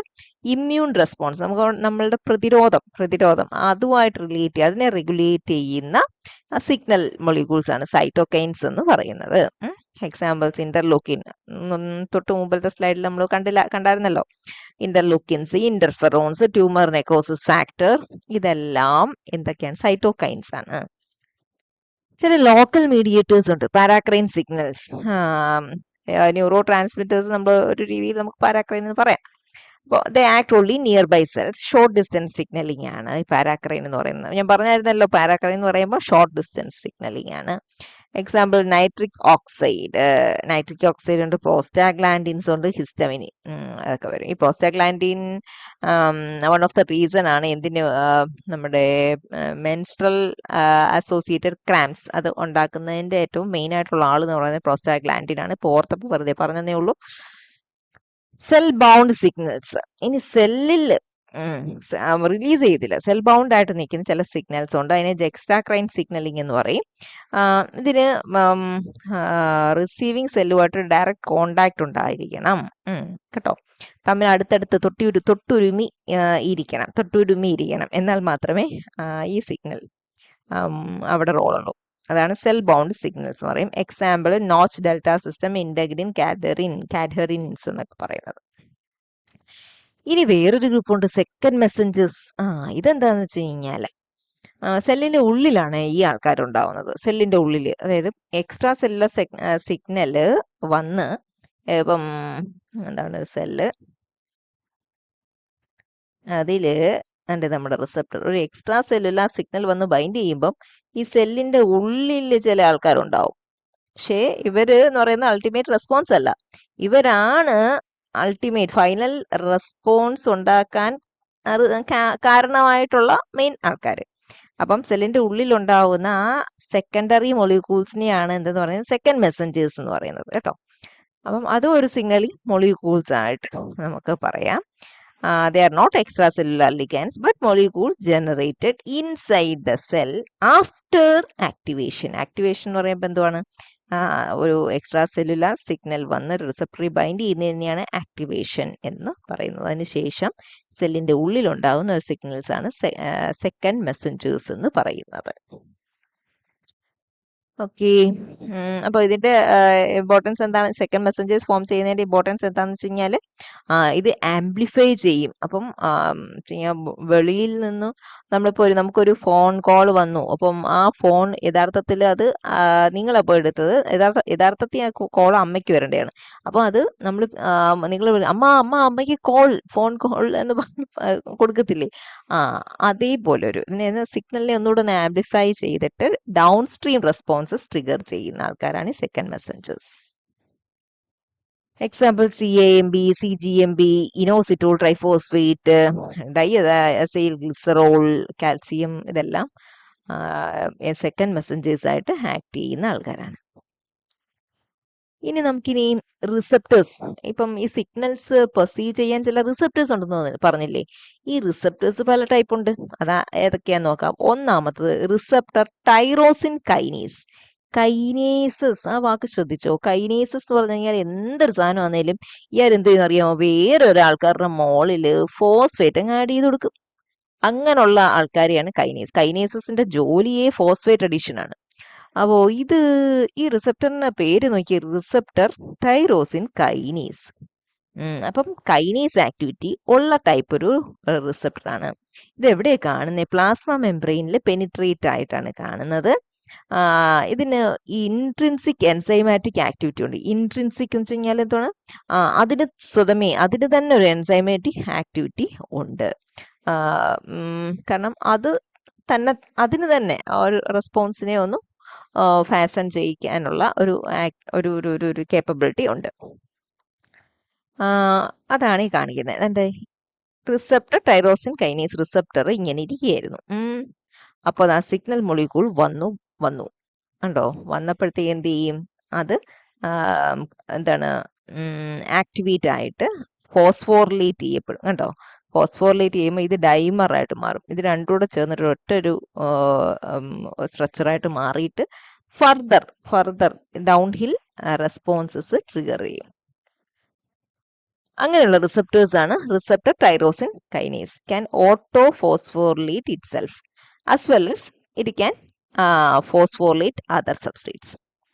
ഇമ്മ്യൂൺ റെസ്പോൺസ്, നമ്മളുടെ പ്രതിരോധം അതുമായിട്ട് റിലേറ്റ് ചെയ്യുക, അതിനെ റെഗുലേറ്റ് ചെയ്യുന്ന സിഗ്നൽ മൊളിക്യൂൾസ് ആണ് സൈറ്റോകൈൻസ് എന്ന് പറയുന്നത്. എക്സാമ്പിൾസ് ഇന്റർലൂക്കിൻ, തൊട്ട് മുമ്പത്തെ സ്ലൈഡിൽ നമ്മൾ കണ്ടായിരുന്നല്ലോ. ഇന്റർലൂക്കിൻസ്, ഇന്റർഫെറോൺസ്, ട്യൂമർ നെക്രോസിസ് ഫാക്ടർ, ഇതെല്ലാം എന്തൊക്കെയാണ്? സൈറ്റോകൈൻസ് ആണ്. ചില ലോക്കൽ മീഡിയേറ്റേഴ്സ് ഉണ്ട്, പാരാക്രൈൻ സിഗ്നൽസ്. ന്യൂറോ ട്രാൻസ്മിറ്റേഴ്സ് നമ്മൾ ഒരു രീതിയിൽ നമുക്ക് പാരാക്രൈൻ എന്ന് പറയാം. അപ്പോൾ the act only nearby cells. Short distance signalling ആണ് ഈ പാരാക്രൈൻ എന്ന് പറയുന്നത്. ഞാൻ പറഞ്ഞായിരുന്നല്ലോ, പാരാക്രൈൻ എന്ന് പറയുമ്പോൾ ഷോർട്ട് ഡിസ്റ്റൻസ് സിഗ്നലിംഗ് ആണ്. എക്സാമ്പിൾ നൈട്രിക് ഓക്സൈഡ് ഉണ്ട്, പ്രോസ്റ്റാഗ്ലാൻഡിൻസ് ഉണ്ട്, ഹിസ്റ്റമിൻ, അതൊക്കെ വരും. ഈ prostaglandin one of the reason ആണ് എന്തിന് നമ്മുടെ മെൻസ്ട്രൽ അസോസിയേറ്റഡ് ക്രാംസ് അത് ഉണ്ടാക്കുന്നതിന്റെ ഏറ്റവും മെയിൻ ആയിട്ടുള്ള ആൾ എന്ന് പറയുന്നത് പ്രോസ്റ്റാഗ്ലാൻഡിൻ ആണ്. ഇപ്പോൾ ഓർത്തപ്പോൾ വെറുതെ പറഞ്ഞതേ ഉള്ളൂ. Cell bound signals. ഇനി സെല്ലിൽ റിലീസ് ചെയ്തില്ല, സെൽ ബൗണ്ട് ആയിട്ട് നിൽക്കുന്ന ചില സിഗ്നൽസ് ഉണ്ട്. അതിനെ എക്സ്ട്രാക്രൈൻ സിഗ്നലിംഗ് എന്ന് പറയും. ഇതിന് റിസീവിങ് സെല്ലുമായിട്ട് ഡയറക്റ്റ് കോണ്ടാക്ട് ഉണ്ടായിരിക്കണം കേട്ടോ. തമ്മിൽ അടുത്തടുത്ത് തൊട്ടുരുമി ഇരിക്കണം, എന്നാൽ മാത്രമേ ഈ സിഗ്നൽ അവിടെ റോളുള്ളൂ. അതാണ് സെൽ ബൗണ്ട് സിഗ്നൽസ് എന്ന് പറയും. Example notch delta system, integrin, cadherins എന്നൊക്കെ പറയുന്നത്. ഇനി വേറൊരു ഗ്രൂപ്പ് ഉണ്ട്, സെക്കൻഡ് മെസ്സഞ്ചേഴ്സ്. ഇതെന്താന്ന് വെച്ച് കഴിഞ്ഞാൽ സെല്ലിന്റെ ഉള്ളിലാണ് ഈ ആൾക്കാരുണ്ടാവുന്നത്. സെല്ലിന്റെ ഉള്ളിൽ, അതായത് എക്സ്ട്രാ സെല്ലുലർ സിഗ്നല് വന്ന് ഇപ്പം എന്താണ് സെല്ല്, അതില് നമ്മുടെ റിസപ്റ്റർ, ഒരു എക്സ്ട്രാ സെല്ലുലാർ സിഗ്നൽ വന്ന് ബൈൻഡ് ചെയ്യുമ്പം ഈ സെല്ലിന്റെ ഉള്ളിൽ ചില ആൾക്കാരുണ്ടാവും. പക്ഷേ ഇവര് എന്ന് പറയുന്ന അൾട്ടിമേറ്റ് റെസ്പോൺസ് അല്ല, ഇവരാണ് അൾട്ടിമേറ്റ് ഫൈനൽ റെസ്പോൺസ് ഉണ്ടാക്കാൻ കാരണമായിട്ടുള്ള മെയിൻ ആൾക്കാർ. അപ്പം സെല്ലിന്റെ ഉള്ളിൽ ഉണ്ടാവുന്ന ആ സെക്കൻഡറി മൊളിക്യൂൾസിനെയാണ് എന്തെന്ന് പറയുന്നത്, സെക്കൻഡ് മെസ്സഞ്ചേഴ്സ് എന്ന് പറയുന്നത് കേട്ടോ. അപ്പം അതും ഒരു സിഗ്നലിംഗ് മൊളിക്യൂൾസ് ആയിട്ട് നമുക്ക് പറയാം. They are not extracellular ligands but molecules generated inside the cell after activation. Activation എന്ന് പറയുമ്പോൾ എന്തുവാണ്? ഒരു എക്സ്ട്രാ സെല്ലുലാർ സിഗ്നൽ വന്ന് റിസപ്റ്ററി ബൈൻഡ് ചെയ്യുന്നതിനെയാണ് ആക്ടിവേഷൻ എന്ന് പറയുന്നത്. അതിനുശേഷം സെല്ലിന്റെ ഉള്ളിൽ ഉണ്ടാകുന്ന ഒരു സിഗ്നൽസ് ആണ് സെക്കൻഡ് മെസ്സഞ്ചേഴ്സ് എന്ന് പറയുന്നത്. ഓക്കെ. അപ്പോൾ ഇതിന്റെ ഇമ്പോർട്ടൻസ് എന്താണ്? സെക്കൻഡ് മെസ്സഞ്ചേഴ്സ് ഫോം ചെയ്യുന്നതിന്റെ ഇമ്പോർട്ടൻസ് എന്താണെന്ന് വെച്ച് കഴിഞ്ഞാൽ ഇത് ആംപ്ലിഫൈ ചെയ്യും. അപ്പം വെളിയിൽ നിന്നും നമ്മളിപ്പോൾ നമുക്കൊരു ഫോൺ കോൾ വന്നു. അപ്പം ആ ഫോൺ യഥാർത്ഥത്തിൽ അത് നിങ്ങളപ്പോൾ എടുത്തത് യഥാർത്ഥത്തിൽ ആ കോൾ അമ്മയ്ക്ക് വരേണ്ടതാണ്. അപ്പോൾ അത് നമ്മൾ നിങ്ങൾ അമ്മ അമ്മ അമ്മയ്ക്ക് ഫോൺ കോൾ എന്ന് പറഞ്ഞ് കൊടുക്കത്തില്ലേ? ആ അതേപോലെ ഒരു സിഗ്നലിനെ ഒന്നുകൂടെ ഒന്ന് ആംപ്ലിഫൈ ചെയ്തിട്ട് ഡൗൺ സ്ട്രീം റെസ്പോൺസസ് ട്രിഗർ ചെയ്യുന്ന ആൾക്കാരാണ് second messengers. Example CAMB, CGMB, inositol triphosphate, diacyl glycerol, calcium, ഇതെല്ലാം സെക്കൻഡ് മെസ്സഞ്ചേഴ്സ് ആയിട്ട് ആക്ട് ചെയ്യുന്ന ആൾക്കാരാണ്. ഇനി നമുക്കിനി റിസപ്റ്റേഴ്സ്, ഇപ്പം ഈ സിഗ്നൽസ് പെർസീവ് ചെയ്യാൻ ചില റിസപ്റ്റേഴ്സ് ഉണ്ടെന്ന് പറഞ്ഞില്ലേ? ഈ റിസപ്റ്റേഴ്സ് പല ടൈപ്പ് ഉണ്ട്. അതാ ഏതൊക്കെയാന്ന് നോക്കാം. ഒന്നാമത്തത് റിസപ്റ്റർ ടൈറോസിൻ കൈനേസ്. കൈനേസസ്, ആ വാക്ക് ശ്രദ്ധിച്ചോ? കൈനേസസ് എന്ന് പറഞ്ഞു കഴിഞ്ഞാൽ എന്തൊരു സാധനം ആണെങ്കിലും ഇയാൾ എന്ത് ചെയ്യുന്ന അറിയാമോ? വേറൊരാൾക്കാരുടെ മോളില് ഫോസ്ഫേറ്റ് അങ്ങ് ആഡ് ചെയ്ത് കൊടുക്കും. അങ്ങനെയുള്ള ആൾക്കാരെയാണ് കൈനേസ്. കൈനേസസിന്റെ ജോലിയെ ഫോസ്ഫേറ്റ് അഡീഷൻ ആണ്. അപ്പോ ഈ റിസപ്റ്ററിന്റെ പേര് നോക്കി, റിസപ്റ്റർ ടൈറോസിൻ കൈനേസ്. അപ്പം കൈനേസ് ആക്ടിവിറ്റി ഉള്ള ടൈപ്പ് ഒരു റിസപ്റ്റർ ആണ്. ഇത് എവിടെയാണ് കാണുന്നത്? പ്ലാസ്മ മെംബ്രെയിനിൽ പെനിട്രേറ്റ് ആയിട്ടാണ് കാണുന്നത്. ഇതിന് ഇൻട്രിൻസിക് എൻസൈമാറ്റിക് ആക്ടിവിറ്റി ഉണ്ട്. ഇൻട്രിൻസിക് എന്ന് വെച്ച് കഴിഞ്ഞാൽ എന്താണ്? അതിന് തന്നെ ഒരു എൻസൈമാറ്റിക് ആക്ടിവിറ്റി ഉണ്ട്. കാരണം അതിന് തന്നെ ഒരു റെസ്പോൺസിനെ ഒന്നും ഫാസൺ ചെയ്യിക്കാനുള്ള ഒരു കേപ്പബിലിറ്റി ഉണ്ട്. അതാണ് ഈ കാണിക്കുന്നത്. എന്താ റിസപ്റ്റർ ടൈറോസിൻ കൈനേസ് റിസപ്റ്റർ ഇങ്ങനെ ഇരിക്കുകയായിരുന്നു. അപ്പോൾ ആ സിഗ്നൽ മൊളിക്യൂൾ വന്നു കണ്ടോ? വന്നപ്പോഴത്തേക്ക് എന്ത് ചെയ്യും? അത് എന്താണ് ആക്ടിവേറ്റ് ആയിട്ട് ഫോസ്ഫോറിലേറ്റ് ചെയ്യപ്പെടും. കണ്ടോ? ഫോസ്ഫോറിലേറ്റ് ചെയ്യുമ്പോൾ ഇത് ഡൈമറായിട്ട് മാറും. ഇത് രണ്ടും കൂടെ ചേർന്നിട്ട് ഒറ്റൊരു സ്ട്രക്ചറായിട്ട് മാറിയിട്ട് further down hill responses trigger ചെയ്യും. അങ്ങനെയുള്ള റിസപ്റ്റേഴ്സ് ആണ് receptor tyrosine kinase. Can auto phosphorylate it self as well as it can phosphorylate other substrates.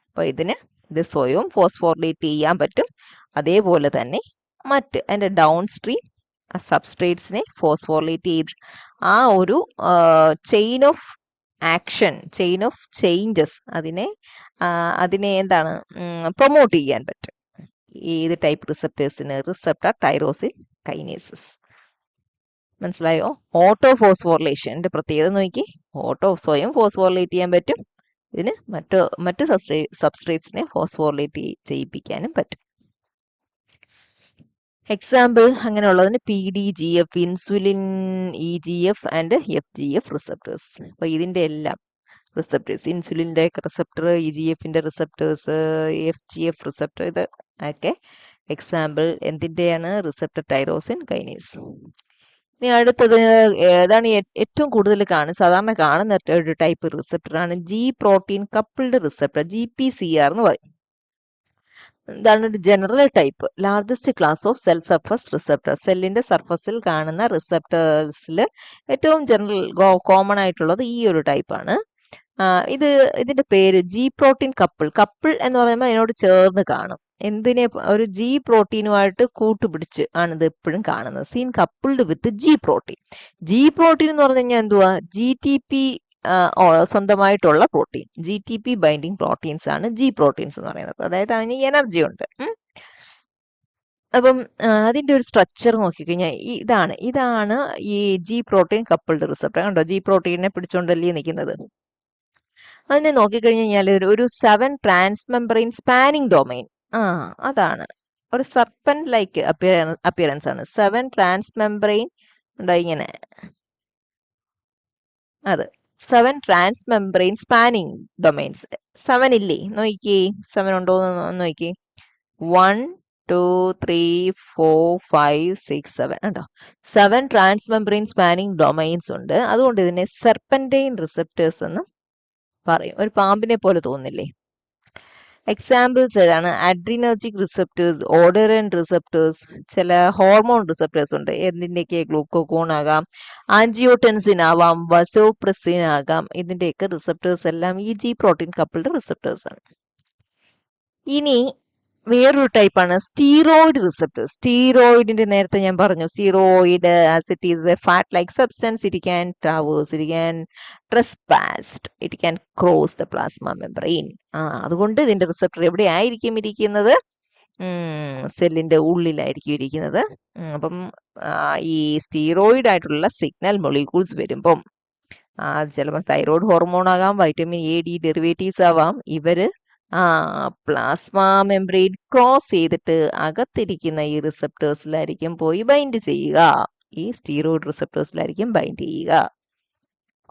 അപ്പോൾ ഇത് സ്വയം ഫോസ്ഫോറിലേറ്റ് ചെയ്യാൻ പറ്റും. അതേപോലെ തന്നെ അതിൻ്റെ ഡൗൺ സ്ട്രീം സബ്സ്ട്രേറ്റ്സിനെ ഫോസ്ഫോറിലേറ്റ് ചെയ്ത് ആ ഒരു ചെയിൻ ഓഫ് ചേഞ്ചസ് അതിനെ എന്താണ് പ്രൊമോട്ട് ചെയ്യാൻ പറ്റും. ഏത് ടൈപ്പ് റിസപ്റ്റേഴ്സിന്? Receptor tyrosine kinases. മനസ്സിലായോ? ഓട്ടോ ഫോസ്ഫോറിലേഷന്റെ പ്രത്യേകത നോക്കി. സ്വയം ഫോസ്ഫോറിലേറ്റ് ചെയ്യാൻ പറ്റും. ഇതിന് മറ്റ് സബ്സ്ട്രേറ്റ്സിനെ ഫോസ്ഫോറിലേറ്റ് ചെയ്യിപ്പിക്കാനും പറ്റും. എക്സാമ്പിൾ അങ്ങനെയുള്ളതിന് PDGF, insulin, EGF and FGF receptors. അപ്പോൾ ഇതിന്റെ എല്ലാം റിസപ്റ്റേഴ്സ്, ഇൻസുലിൻ്റെ റിസപ്റ്റർ, EGFന്റെ റിസപ്റ്റേഴ്സ്, FGF റിസപ്റ്റർ, ഇത് ഒക്കെ എക്സാമ്പിൾ എന്തിൻ്റെയാണ്? Receptor tyrosine kinase. ഇനി അടുത്തത് ഏതാണ് ഏറ്റവും കൂടുതൽ സാധാരണ കാണുന്ന ഒരു ടൈപ്പ് റിസപ്റ്ററാണ് G protein coupled receptor, GPCR എന്ന് പറയും. ഇതാണ് ഒരു general type. Largest class of cell surface receptor. സെല്ലിന്റെ സർഫസിൽ കാണുന്ന റിസപ്റ്റേഴ്സിൽ ഏറ്റവും കോമൺ ആയിട്ടുള്ളത് ഈ ഒരു ടൈപ്പാണ്. ഇതിന്റെ പേര് G പ്രോട്ടീൻ കപ്പിൾ എന്ന് പറയുമ്പോൾ അതിനോട് ചേർന്ന് കാണും. ഒരു G പ്രോട്ടീനുമായിട്ട് കൂട്ടുപിടിച്ച് ആണ് ഇത് എപ്പോഴും കാണുന്നത്. സീൻ കപ്പിൾഡ് വിത്ത് G പ്രോട്ടീൻ. G പ്രോട്ടീൻ എന്ന് പറഞ്ഞു കഴിഞ്ഞാൽ എന്തുവാ? GTP സ്വന്തമായിട്ടുള്ള പ്രോട്ടീൻ. GTP ബൈൻഡിങ് പ്രോട്ടീൻസ് ആണ് G പ്രോട്ടീൻസ് എന്ന് പറയുന്നത്. അതായത് അതിന് എനർജി ഉണ്ട്. അപ്പം അതിന്റെ ഒരു സ്ട്രക്ചർ നോക്കിക്കഴിഞ്ഞാൽ ഇതാണ് ഈ G പ്രോട്ടീൻ കപ്പിൾഡ് റിസപ്റ്റർ. കണ്ടോ? G പ്രോട്ടീനെ പിടിച്ചോണ്ടല്ലേ നിൽക്കുന്നത്. അതിനെ നോക്കിക്കഴിഞ്ഞാൽ ഒരു 7 ട്രാൻസ്മെംബ്രെയിൻ സ്പാനിങ് ഡൊമൈൻ. അതാണ് ഒരു സർപ്പന്റ് ലൈക്ക് അപ്പിയറൻസ് ആണ്. 7 ട്രാൻസ്മെംബ്രെയിൻ ഉണ്ടോ ഇങ്ങനെ? അത് 7 ട്രാൻസ്മെംബ്രെയിൻ സ്പാനിങ് ഡൊമൈൻസ്. 7 ഇല്ലേ? നോക്കിക്കേ, 7 ഉണ്ടോ എന്ന് നോക്കിക്കേ. 1 2 3 4 5 6 7 ഉണ്ടോ? 7 ട്രാൻസ്മെംബ്രെയിൻ സ്പാനിങ് ഡൊമൈൻസ് ഉണ്ട്. അതുകൊണ്ട് ഇതിനെ സെർപ്പന്റൈൻ റിസപ്റ്റേഴ്സ് എന്ന് പറയും. ഒരു പാമ്പിനെ പോലെ തോന്നില്ലേ? എക്സാമ്പിൾസ് ഏതാണ്? അഡ്രിനർജിക് റിസപ്റ്റേഴ്സ്, ഓഡറൻ റിസപ്റ്റേഴ്സ്, ചില ഹോർമോൺ റിസപ്റ്റേഴ്സ് ഉണ്ട്. എന്തിൻ്റെയൊക്കെ? ഗ്ലൂക്കോഗോൺ ആകാം, ആൻജിയോടെൻസിൻ ആവാം, വസോപ്രസിൻ ആകാം. ഇതിൻ്റെയൊക്കെ റിസപ്റ്റേഴ്സ് എല്ലാം ഈ ജി പ്രോട്ടീൻ കപ്പിൾഡ് റിസപ്റ്റേഴ്സ് ആണ്. ഇനി വേറൊരു ടൈപ്പാണ് സ്റ്റീറോയിഡ് റിസപ്റ്റേഴ്സ്. സ്റ്റീറോയിഡിന്റെ നേരത്തെ ഞാൻ പറഞ്ഞു, steroid as it is a fat like substance, it can traverse, it can trespassed, it can cross the plasma membrane. അതുകൊണ്ട് ഇതിന്റെ റിസപ്റ്റർ എവിടെ ആയിരിക്കും ഇരിക്കുന്നത്? സെല്ലിന്റെ ഉള്ളിലായിരിക്കും ഇരിക്കുന്നത്. അപ്പം ഈ സ്റ്റീറോയിഡ് ആയിട്ടുള്ള സിഗ്നൽ മൊളിക്യൂൾസ് വരുമ്പം ചിലപ്പോൾ തൈറോയ്ഡ് ഹോർമോൺ ആകാം, വൈറ്റമിൻ എ ഡി ഡെറിവേറ്റീവ്സ് ആവാം. ഇവര് പ്ലാസ്മ മെംബ്രെയിൻ ക്രോസ് ചെയ്തിട്ട് അകത്തിരിക്കുന്ന ഈ റിസപ്റ്റേഴ്സിലായിരിക്കും പോയി ബൈൻഡ് ചെയ്യുക. ഈ സ്റ്റീറോയിഡ് റിസപ്റ്റേഴ്സിലായിരിക്കും ബൈൻഡ് ചെയ്യുക.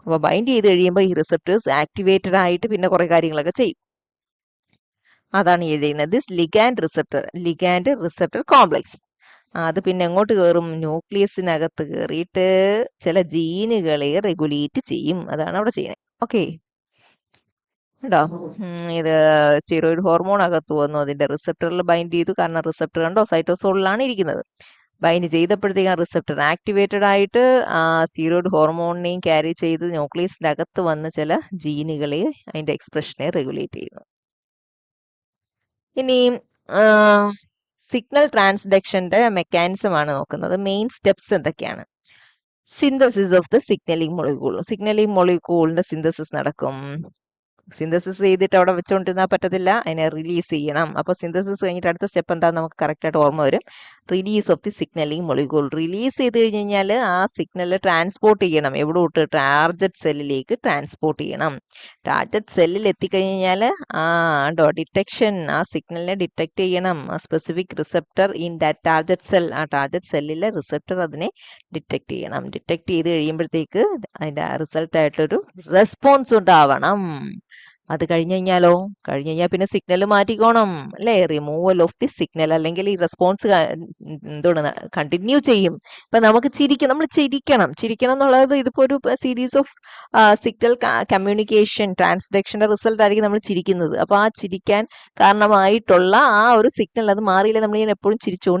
അപ്പൊ ബൈൻഡ് ചെയ്ത് കഴിയുമ്പോൾ ഈ റിസപ്റ്റേഴ്സ് ആക്ടിവേറ്റഡ് ആയിട്ട് പിന്നെ കുറെ കാര്യങ്ങളൊക്കെ ചെയ്യും. അതാണ് എഴുതുന്നത്. This ligand receptor complex. അത് പിന്നെ എങ്ങോട്ട് കയറും? ന്യൂക്ലിയസിനകത്ത് കയറിയിട്ട് ചില ജീനുകളെ റെഗുലേറ്റ് ചെയ്യും. അതാണ് അവിടെ ചെയ്യുന്നത്. ഓക്കെ, കേട്ടോ. ഇത് സ്റ്റീറോയിഡ് ഹോർമോൺ അകത്ത് വന്നു, അതിന്റെ റിസപ്റ്ററിൽ ബൈൻഡ് ചെയ്തു. കാരണം റിസപ്റ്റർ കണ്ടോ സൈറ്റോസോളിലാണ് ഇരിക്കുന്നത്. ബൈൻഡ് ചെയ്തപ്പോഴത്തേക്ക് ആ റിസപ്റ്റർ ആക്ടിവേറ്റഡ് ആയിട്ട് സ്റ്റീറോയിഡ് ഹോർമോണിനെയും ക്യാരി ചെയ്ത് ന്യൂക്ലിയസിന്റെ അകത്ത് വന്ന് ചില ജീനുകളെ, അതിന്റെ എക്സ്പ്രഷനെ റെഗുലേറ്റ് ചെയ്യുന്നു. ഇനി സിഗ്നൽ ട്രാൻസ്ഡക്ഷന്റെ മെക്കാനിസം ആണ് നോക്കുന്നത്. മെയിൻ സ്റ്റെപ്സ് എന്തൊക്കെയാണ്? Synthesis of the signaling molecule. Signaling മൊളിക്യൂളിന്റെ സിന്തസിസ് നടക്കും. സിന്തസിസ് ചെയ്തിട്ട് അവിടെ വെച്ചുകൊണ്ടിരുന്നാൽ പറ്റത്തില്ല, അതിനെ റിലീസ് ചെയ്യണം. അപ്പോൾ സിന്തസിസ് കഴിഞ്ഞിട്ട് അടുത്ത സ്റ്റെപ്പ് എന്താ നമുക്ക് കറക്റ്റായിട്ട് ഓർമ്മ വരും. Release of the signalling molecule. Release ചെയ്ത് കഴിഞ്ഞ് കഴിഞ്ഞാൽ ആ സിഗ്നൽ ട്രാൻസ്പോർട്ട് ചെയ്യണം. എവിടെ വിട്ട്? ടാർജറ്റ് സെല്ലിലേക്ക് ട്രാൻസ്പോർട്ട് ചെയ്യണം. ടാർജറ്റ് സെല്ലിൽ എത്തിക്കഴിഞ്ഞാൽ ഉണ്ടോ ഡിറ്റക്ഷൻ, ആ സിഗ്നലിനെ ഡിറ്റക്ട് ചെയ്യണം. ആ specific receptor in that target cell, ആ ടാർജറ്റ് സെല്ലിലെ റിസപ്റ്റർ അതിനെ ഡിറ്റക്ട് ചെയ്യണം. ഡിറ്റക്ട് ചെയ്ത് കഴിയുമ്പോഴത്തേക്ക് അതിന്റെ റിസൾട്ടായിട്ടൊരു റെസ്പോൺസ് ഉണ്ടാവണം. അത് കഴിഞ്ഞ് കഴിഞ്ഞാൽ പിന്നെ സിഗ്നൽ മാറ്റിക്കോണം അല്ലേ? റിമൂവൽ ഓഫ് ദി സിഗ്നൽ, അല്ലെങ്കിൽ ഈ റെസ്പോൺസ് എന്താണ് കണ്ടിന്യൂ ചെയ്യും. ഇപ്പൊ നമുക്ക് നമ്മൾ ചിരിക്കണം എന്നുള്ളത് ഇതിപ്പോ ഒരു സീരീസ് ഓഫ് സിഗ്നൽ കമ്മ്യൂണിക്കേഷൻ ട്രാൻസ്ഡക്ഷന്റെ റിസൾട്ട് ആയിരിക്കും നമ്മൾ ചിരിക്കുന്നത്. അപ്പൊ ആ ചിരിക്കാൻ കാരണമായിട്ടുള്ള ആ ഒരു സിഗ്നൽ അത് മാറിയില്ലേ നമ്മൾ എപ്പോഴും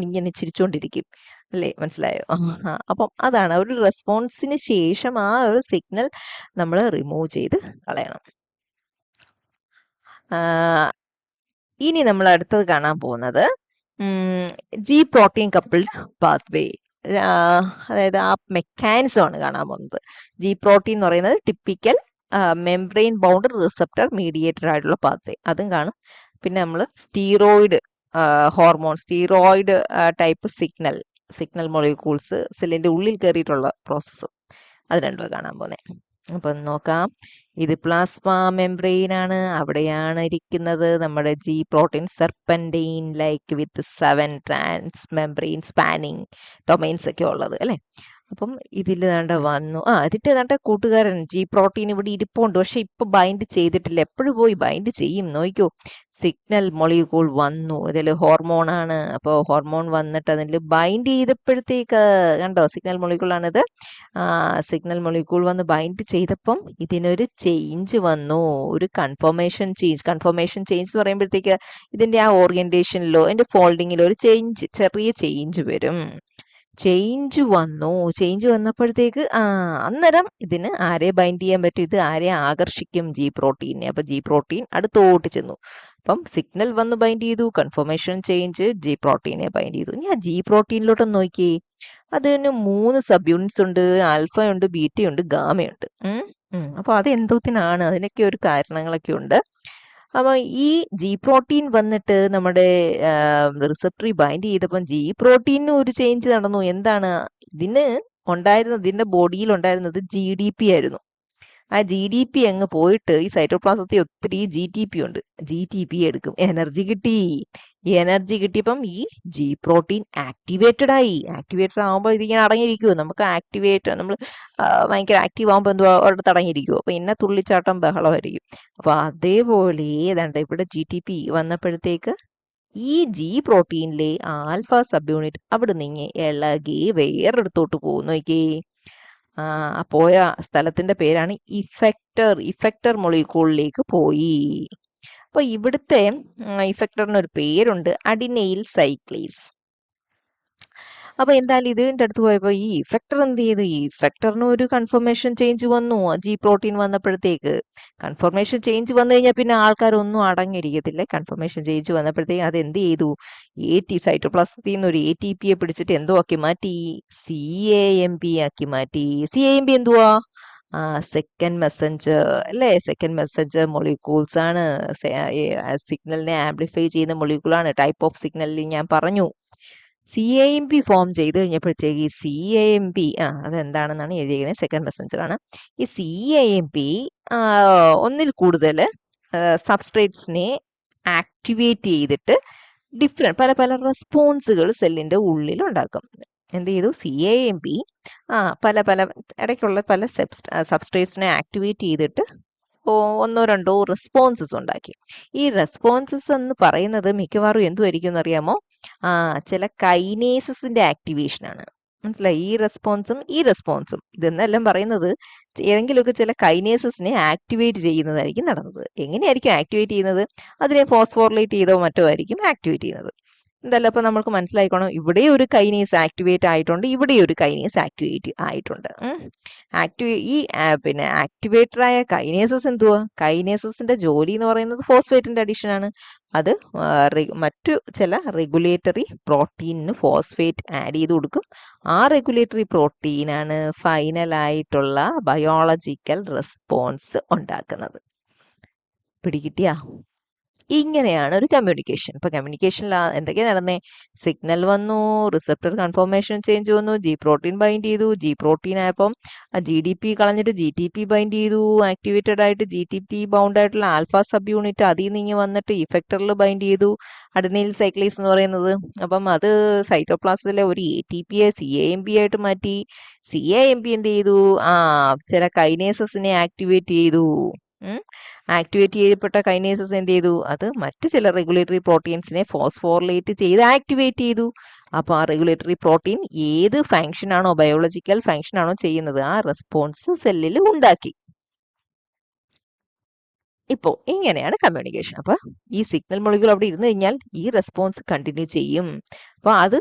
ഇങ്ങനെ ചിരിച്ചോണ്ടിരിക്കും അല്ലേ? മനസ്സിലായോ? അപ്പം അതാണ് ഒരു റെസ്പോൺസിന് ശേഷം ആ ഒരു സിഗ്നൽ നമ്മൾ റിമൂവ് ചെയ്ത് കളയണം. ഇനി നമ്മൾ അടുത്തത് കാണാൻ പോകുന്നത് ജി പ്രോട്ടീൻ കപ്പിൾഡ് പാത്വേ, അതായത് ആ മെക്കാനിസം ആണ് കാണാൻ പോകുന്നത്. ജി പ്രോട്ടീൻ എന്ന് പറയുന്നത് typical membrane bound receptor mediated ആയിട്ടുള്ള പാത്വേ, അതും കാണും. പിന്നെ നമ്മൾ steroid hormone, steroid type signal molecules സെല്ലിന്റെ ഉള്ളിൽ കയറിയിട്ടുള്ള പ്രോസസ്സ്, അത് രണ്ടും കാണാൻ പോകുന്നത്. അപ്പൊ നോക്കാം. ഇത് പ്ലാസ്മ മെംബ്രെയിൻ ആണ്. അവിടെയാണ് ഇരിക്കുന്നത് നമ്മുടെ G protein serpentine like with 7 transmembrane spanning domains ഒക്കെ ഉള്ളത് അല്ലെ? അപ്പം ഇതിൽ ദാണ്ട വന്നു. ഇതിന്റെ ദാണ്ട കൂട്ടുകാരൻ ജി പ്രോട്ടീൻ ഇവിടെ ഇരിപ്പുണ്ട്, പക്ഷെ ഇപ്പൊ ബൈൻഡ് ചെയ്തിട്ടില്ല. എപ്പോഴും പോയി ബൈൻഡ് ചെയ്യും നോക്കിക്കോ. സിഗ്നൽ മൊളിക്യൂൾ വന്നു, ഇതിൽ ഹോർമോൺ ആണ്. അപ്പോൾ ഹോർമോൺ വന്നിട്ട് അതിൽ ബൈൻഡ് ചെയ്തപ്പോഴത്തേക്ക് കണ്ടോ സിഗ്നൽ മൊളിക്യൂൾ ആണിത്. സിഗ്നൽ മൊളിക്യൂൾ വന്ന് ബൈൻഡ് ചെയ്തപ്പം ഇതിനൊരു ചേഞ്ച് വന്നു, ഒരു കൺഫർമേഷൻ ചേഞ്ച് എന്ന് പറയുമ്പോഴത്തേക്ക് ഇതിന്റെ ആ ഓറിയന്റേഷനിലോ അതിന്റെ ഫോൾഡിങ്ങിലോ ഒരു ചെറിയ ചേഞ്ച് വരും. ചേഞ്ച് വന്നപ്പോഴത്തേക്ക് അന്നേരം ഇതിന് ആരെ ബൈൻഡ് ചെയ്യാൻ പറ്റും? ഇത് ആരെ ആകർഷിക്കും? ജി പ്രോട്ടീനെ. അപ്പൊ ജി പ്രോട്ടീൻ അടുത്തോട്ട് ചെന്നു. അപ്പം സിഗ്നൽ വന്ന് ബൈൻഡ് ചെയ്തു, കൺഫർമേഷൻ ചേഞ്ച്, ജി പ്രോട്ടീനെ ബൈൻഡ് ചെയ്തു. ഇനി ആ ജി പ്രോട്ടീനിലോട്ടൊന്ന് നോക്കിയേ. അതിന് 3 സബ് യൂണിറ്റ്സ് ഉണ്ട്. ആൽഫയുണ്ട്, ബീറ്റയുണ്ട്, ഗാമയുണ്ട്. അപ്പൊ അത് എന്തോത്തിനാണ്? അതിനൊക്കെ ഒരു കാരണങ്ങളൊക്കെ ഉണ്ട്. അപ്പൊ ഈ ജി പ്രോട്ടീൻ വന്നിട്ട് നമ്മുടെ റിസപ്റ്ററി ബൈൻഡ് ചെയ്തപ്പം ജി പ്രോട്ടീനിന് ഒരു ചേഞ്ച് നടന്നു. എന്താണ് ഇതിന്റെ ബോഡിയിൽ ഉണ്ടായിരുന്നത്? GDP ആയിരുന്നു. ആ GDP അങ്ങ് പോയിട്ട് ഈ സൈറ്റോപ്ലാസത്തിൽ ഒത്തിരി GTP ഉണ്ട്. GTP എടുക്കും. എനർജി കിട്ടിയപ്പം ഈ ജി പ്രോട്ടീൻ ആക്ടിവേറ്റഡ് ആകുമ്പോൾ ഇതിങ്ങനെ അടങ്ങിയിരിക്കുമോ? നമുക്ക് നമ്മൾ ഭയങ്കര ആക്റ്റീവ് ആകുമ്പോൾ എന്തോ ഒരിടത്ത് അടങ്ങിയിരിക്കുമോ? അപ്പൊ ഇന്ന തുള്ളിച്ചാട്ടം ബഹളമായിരിക്കും. അപ്പൊ അതേപോലെ ഏതാണ്ട് ഇവിടെ GTP വന്നപ്പോഴത്തേക്ക് ഈ ജി പ്രോട്ടീനിലെ ആൽഫ സബ് യൂണിറ്റ് അവിടെ നിന്ന് ഇളകി വേറൊരിടത്തോട്ട് പോകുന്നു. നോക്കിയേ, പോയ സ്ഥലത്തിന്റെ പേരാണ് ഇഫക്റ്റർ മൊളിക്യൂളിലേക്ക് പോയി. അപ്പോൾ ഇവിടുത്തെ ഇഫക്ടറിനൊരു പേരുണ്ട്, അഡിനൈൽ സൈക്ലേസ്. അപ്പൊ എന്തായാലും ഇതിന്റെ അടുത്ത് പോയപ്പോ ഈ ഇഫക്ടർ എന്ത് ചെയ്തു? ഈ ഇഫക്ടറിന് ഒരു കൺഫർമേഷൻ ചേഞ്ച് വന്നു. ജി പ്രോട്ടീൻ വന്നപ്പോഴത്തേക്ക് കൺഫർമേഷൻ ചേഞ്ച് വന്നു കഴിഞ്ഞാൽ പിന്നെ ആൾക്കാരൊന്നും അടങ്ങിയിരിക്കത്തില്ല. കൺഫർമേഷൻ ചേഞ്ച് വന്നപ്പോഴത്തേക്ക് അത് എന്ത് ചെയ്തു? സൈറ്റോപ്ലാസത്തിൽ നിന്ന് ഒരു ATP പിടിച്ചിട്ട് എന്തോ ആക്കി മാറ്റി? CAMP ആക്കി മാറ്റി. CAMP എന്തുവാ? സെക്കൻഡ് മെസ്സഞ്ചർ അല്ലേ? സെക്കൻഡ് മെസ്സഞ്ചർ മൊളിക്യൂൾസ് ആണ്. സിഗ്നലിനെ ആംപ്ലിഫൈ ചെയ്യുന്ന മൊളിക്യൂളാണ്. ടൈപ്പ് ഓഫ് സിഗ്നലിൽ ഞാൻ പറഞ്ഞു. CAMP ഫോം ചെയ്ത് കഴിഞ്ഞപ്പോഴത്തേക്ക് ഈ CAMP അതെന്താണെന്നാണ് എഴുതിയിരിക്കുന്നത്, സെക്കൻഡ് മെസ്സഞ്ചർ ആണ്. ഈ CAMP ഒന്നിൽ കൂടുതൽ സബ്സ്ട്രേറ്റ്സിനെ ആക്ടിവേറ്റ് ചെയ്തിട്ട് പല പല റെസ്പോൺസുകൾ സെല്ലിന്റെ ഉള്ളിൽ ഉണ്ടാക്കും. എന്ത് ചെയ്തു? CAMP പല പല ഇടയ്ക്കുള്ള പല സബ്സ്ട്രേറ്റ്സിനെ ആക്ടിവേറ്റ് ചെയ്തിട്ട് ഒന്നോ രണ്ടോ റെസ്പോൺസസ് ഉണ്ടാക്കി. ഈ റെസ്പോൺസസ് എന്ന് പറയുന്നത് മിക്കവാറും എന്തുമായിരിക്കും എന്നറിയാമോ? ചില കൈനേസസിന്റെ ആക്ടിവേഷനാണ്. മനസ്സിലായി? ഈ റെസ്പോൺസും ഇതെന്നെല്ലാം പറയുന്നത് ഏതെങ്കിലുമൊക്കെ ചില കൈനേസസിനെ ആക്ടിവേറ്റ് ചെയ്യുന്നതായിരിക്കും നടന്നത്. എങ്ങനെയായിരിക്കും ആക്ടിവേറ്റ് ചെയ്യുന്നത്? അതിനെ ഫോസ്ഫോറിലേറ്റ് ചെയ്തോ മറ്റോ ആയിരിക്കും ആക്ടിവേറ്റ് ചെയ്യുന്നത്. എന്തായാലും അപ്പോൾ നമുക്ക് മനസ്സിലായിക്കോണം, ഇവിടെ ഒരു കൈനേസ് ആക്ടിവേറ്റ് ആയിട്ടുണ്ട്, ഇവിടെ ഒരു കൈനേസ് ആക്ടിവേറ്റ് ആയിട്ടുണ്ട്. പിന്നെ ആക്ടിവേറ്ററായ കൈനേസസ് എന്തുവാ? കൈനേസസിന്റെ ജോലി എന്ന് പറയുന്നത് ഫോസ്ഫേറ്റിന്റെ അഡീഷൻ ആണ്. അത് മറ്റു ചില റെഗുലേറ്ററി പ്രോട്ടീനിന് ഫോസ്ഫേറ്റ് ആഡ് ചെയ്ത് കൊടുക്കും. ആ റെഗുലേറ്ററി പ്രോട്ടീനാണ് ഫൈനലായിട്ടുള്ള ബയോളജിക്കൽ റെസ്പോൺസ് ഉണ്ടാക്കുന്നത്. പിടികിട്ടിയാ? ഇങ്ങനെയാണ് ഒരു കമ്മ്യൂണിക്കേഷൻ. ഇപ്പൊ കമ്മ്യൂണിക്കേഷനിൽ എന്തൊക്കെയാ നടന്നേ? സിഗ്നൽ വന്നു, റിസപ്റ്റർ കൺഫർമേഷൻ ചേഞ്ച് വന്നു, ജി പ്രോട്ടീൻ ബൈൻഡ് ചെയ്തു. ജി പ്രോട്ടീൻ ആയപ്പം GDP കളഞ്ഞിട്ട് GTP ബൈൻഡ് ചെയ്തു. ആക്ടിവേറ്റഡ് ആയിട്ട് GTP ബൗണ്ട് ആയിട്ടുള്ള ആൽഫ സബ് യൂണിറ്റ് അതിൽ നിന്ന് വന്നിട്ട് ഇഫക്ടറിൽ ബൈൻഡ് ചെയ്തു, അഡിനൈൽ സൈക്ലേസ് എന്ന് പറയുന്നത്. അപ്പം അത് സൈറ്റോപ്ലാസത്തിലെ ഒരു ATPയെ CAMP ആയിട്ട് മാറ്റി. CAMP എന്ത് ചെയ്തു? ചില കൈനേസസിനെ ആക്ടിവേറ്റ് ചെയ്തു. ആക്ടിവേറ്റ് ചെയ്യപ്പെട്ട കൈനേസസ് എന്ത് ചെയ്തു? അത് മറ്റു ചില റെഗുലേറ്ററി പ്രോട്ടീൻസിനെ ഫോസ്ഫോറിലേറ്റ് ചെയ്ത് ആക്ടിവേറ്റ് ചെയ്തു. അപ്പോൾ ആ റെഗുലേറ്ററി പ്രോട്ടീൻ ഏത് ഫങ്ഷൻ ആണോ, ബയോളജിക്കൽ ഫങ്ഷൻ ആണോ ചെയ്യുന്നത്, ആ റെസ്പോൺസ് സെല്ലിൽ ഉണ്ടാക്കി. ഇപ്പോൾ ഇങ്ങനെയാണ് കമ്മ്യൂണിക്കേഷൻ. അപ്പോൾ ഈ സിഗ്നൽ മൊളിക്യൂൾ അവിടെ ഇരുന്ന് കഴിഞ്ഞാൽ ഈ റെസ്പോൺസ് കണ്ടിന്യൂ ചെയ്യും. അപ്പോൾ അത്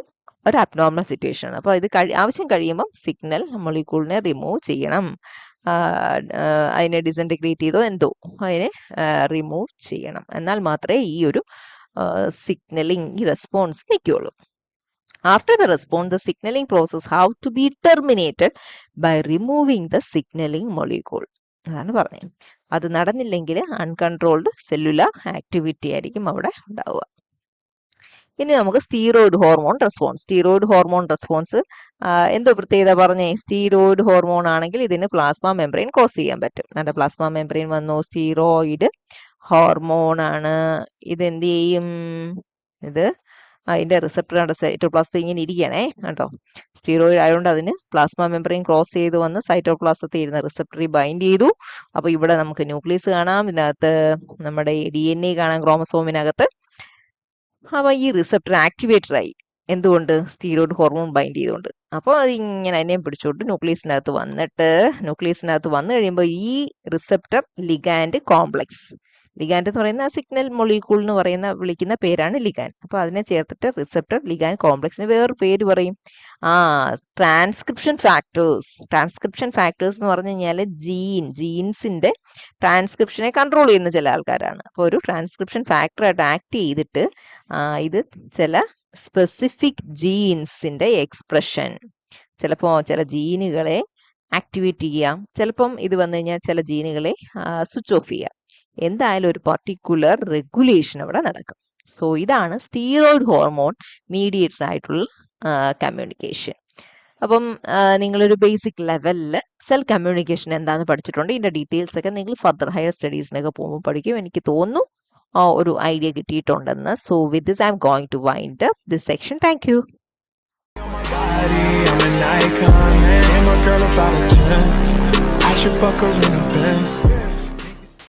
ഒരു അബ്നോർമൽ സിറ്റുവേഷൻ ആണ്. അപ്പോൾ ഇത് ആവശ്യം കഴിയുമ്പം സിഗ്നൽ മൊളിക്യൂളിനെ റിമൂവ് ചെയ്യണം. അതിനെ ഡിസിൻറ്റഗ്രേറ്റ് ചെയ്തോ എന്തോ അതിനെ റിമൂവ് ചെയ്യണം. എന്നാൽ മാത്രമേ ഈ ഒരു സിഗ്നലിംഗ്, ഈ response നിൽക്കുകയുള്ളൂ. After the response, the signaling process have to be terminated by removing the signaling molecule. അതാണ് പറഞ്ഞത്. അത് നടന്നില്ലെങ്കിൽ അൺകൺട്രോൾഡ് സെല്ലുലാർ ആക്ടിവിറ്റി ആയിരിക്കും അവിടെ ഉണ്ടാവുക. ഇനി നമുക്ക് സ്റ്റീറോയിഡ് ഹോർമോൺ റെസ്പോൺസ് എന്തോ പ്രത്യേകത പറഞ്ഞേ? സ്റ്റീറോയിഡ് ഹോർമോൺ ആണെങ്കിൽ ഇതിന് പ്ലാസ്മ മെംബ്രെയിൻ ക്രോസ് ചെയ്യാൻ പറ്റും. നല്ല പ്ലാസ്മ മെംബ്രെയിൻ വന്നു, സ്റ്റീറോയിഡ് ഹോർമോൺ ആണ്. ഇതെന്ത് ചെയ്യും? ഇത് അതിന്റെ റിസപ്റ്റർ സൈറ്റോപ്ലാസത്തിൽ ഇങ്ങനെ ഇരിക്കണേ കേട്ടോ. സ്റ്റീറോയിഡ് ആയതുകൊണ്ട് അതിന് പ്ലാസ്മ മെംബ്രെയിൻ ക്രോസ് ചെയ്ത് വന്ന് സൈറ്റോപ്ലാസത്തിൽ ഇരുന്ന് റിസപ്റ്ററി ബൈൻഡ് ചെയ്തു. അപ്പോൾ ഇവിടെ നമുക്ക് ന്യൂക്ലിയസ് കാണാം, ഇതിനകത്ത് നമ്മുടെ DNA കാണാം, ക്രോമസോമിനകത്ത്. അപ്പോൾ ഈ റിസപ്റ്റർ ആക്ടിവേറ്ററായി. എന്തുകൊണ്ട്? സ്റ്റീറോയിഡ് ഹോർമോൺ ബൈൻഡ് ചെയ്തുകൊണ്ട്. അപ്പോൾ അത് ഇങ്ങനെ അതിനെ പിടിച്ചോട്ട് ന്യൂക്ലിയസിനകത്ത് വന്നു കഴിയുമ്പോൾ ഈ റിസപ്റ്റർ ലിഗാൻഡ് കോംപ്ലക്സ്, ലിഗാൻഡ് എന്ന് പറയുന്ന സിഗ്നൽ മൊളിക്യൂൾ എന്ന് വിളിക്കുന്ന പേരാണ് ലിഗാൻഡ്. അപ്പോൾ അതിനെ ചേർത്തിട്ട് റിസപ്റ്റർ ലിഗാൻഡ് കോംപ്ലക്സിന് വേറൊരു പേര് പറയും. ട്രാൻസ്ക്രിപ്ഷൻ ഫാക്ടേഴ്സ് എന്ന് പറഞ്ഞു കഴിഞ്ഞാൽ ജീൻസിന്റെ ട്രാൻസ്ക്രിപ്ഷനെ കൺട്രോൾ ചെയ്യുന്ന ചില ആൾക്കാരാണ്. അപ്പോൾ ഒരു ട്രാൻസ്ക്രിപ്ഷൻ ഫാക്ടറായിട്ട് ആക്ട് ചെയ്തിട്ട് ഇത് ചില സ്പെസിഫിക് ജീൻസിന്റെ എക്സ്പ്രഷൻ, ചിലപ്പോൾ ചില ജീനുകളെ ആക്ടിവേറ്റ് ചെയ്യാം, ചിലപ്പം ഇത് വന്നു കഴിഞ്ഞാൽ ചില ജീനുകളെ സ്വിച്ച് ഓഫ് ചെയ്യാം. എന്തായാലും ഒരു പർട്ടിക്കുലർ റെഗുലേഷൻ അവിടെ നടക്കും. സോ ഇതാണ് സ്റ്റീറോയിഡ് ഹോർമോൺ മീഡിയേറ്റഡ് ആയിട്ടുള്ള കമ്മ്യൂണിക്കേഷൻ. അപ്പം നിങ്ങളൊരു ബേസിക് ലെവലിൽ സെൽ കമ്മ്യൂണിക്കേഷൻ എന്താണെന്ന് പഠിച്ചിട്ടുണ്ട്. ഇതിൻ്റെ ഡീറ്റെയിൽസ് ഒക്കെ നിങ്ങൾ ഫർദർ ഹയർ സ്റ്റഡീസിനൊക്കെ പോകുമ്പോൾ പഠിക്കും. എനിക്ക് തോന്നുന്നു ഒരു ഐഡിയ കിട്ടിയിട്ടുണ്ടെന്ന്. So with this I am going to wind up this section. Thank you. I'm an icon, man. I'm a girl about a 10. I should fuck her in a Benz.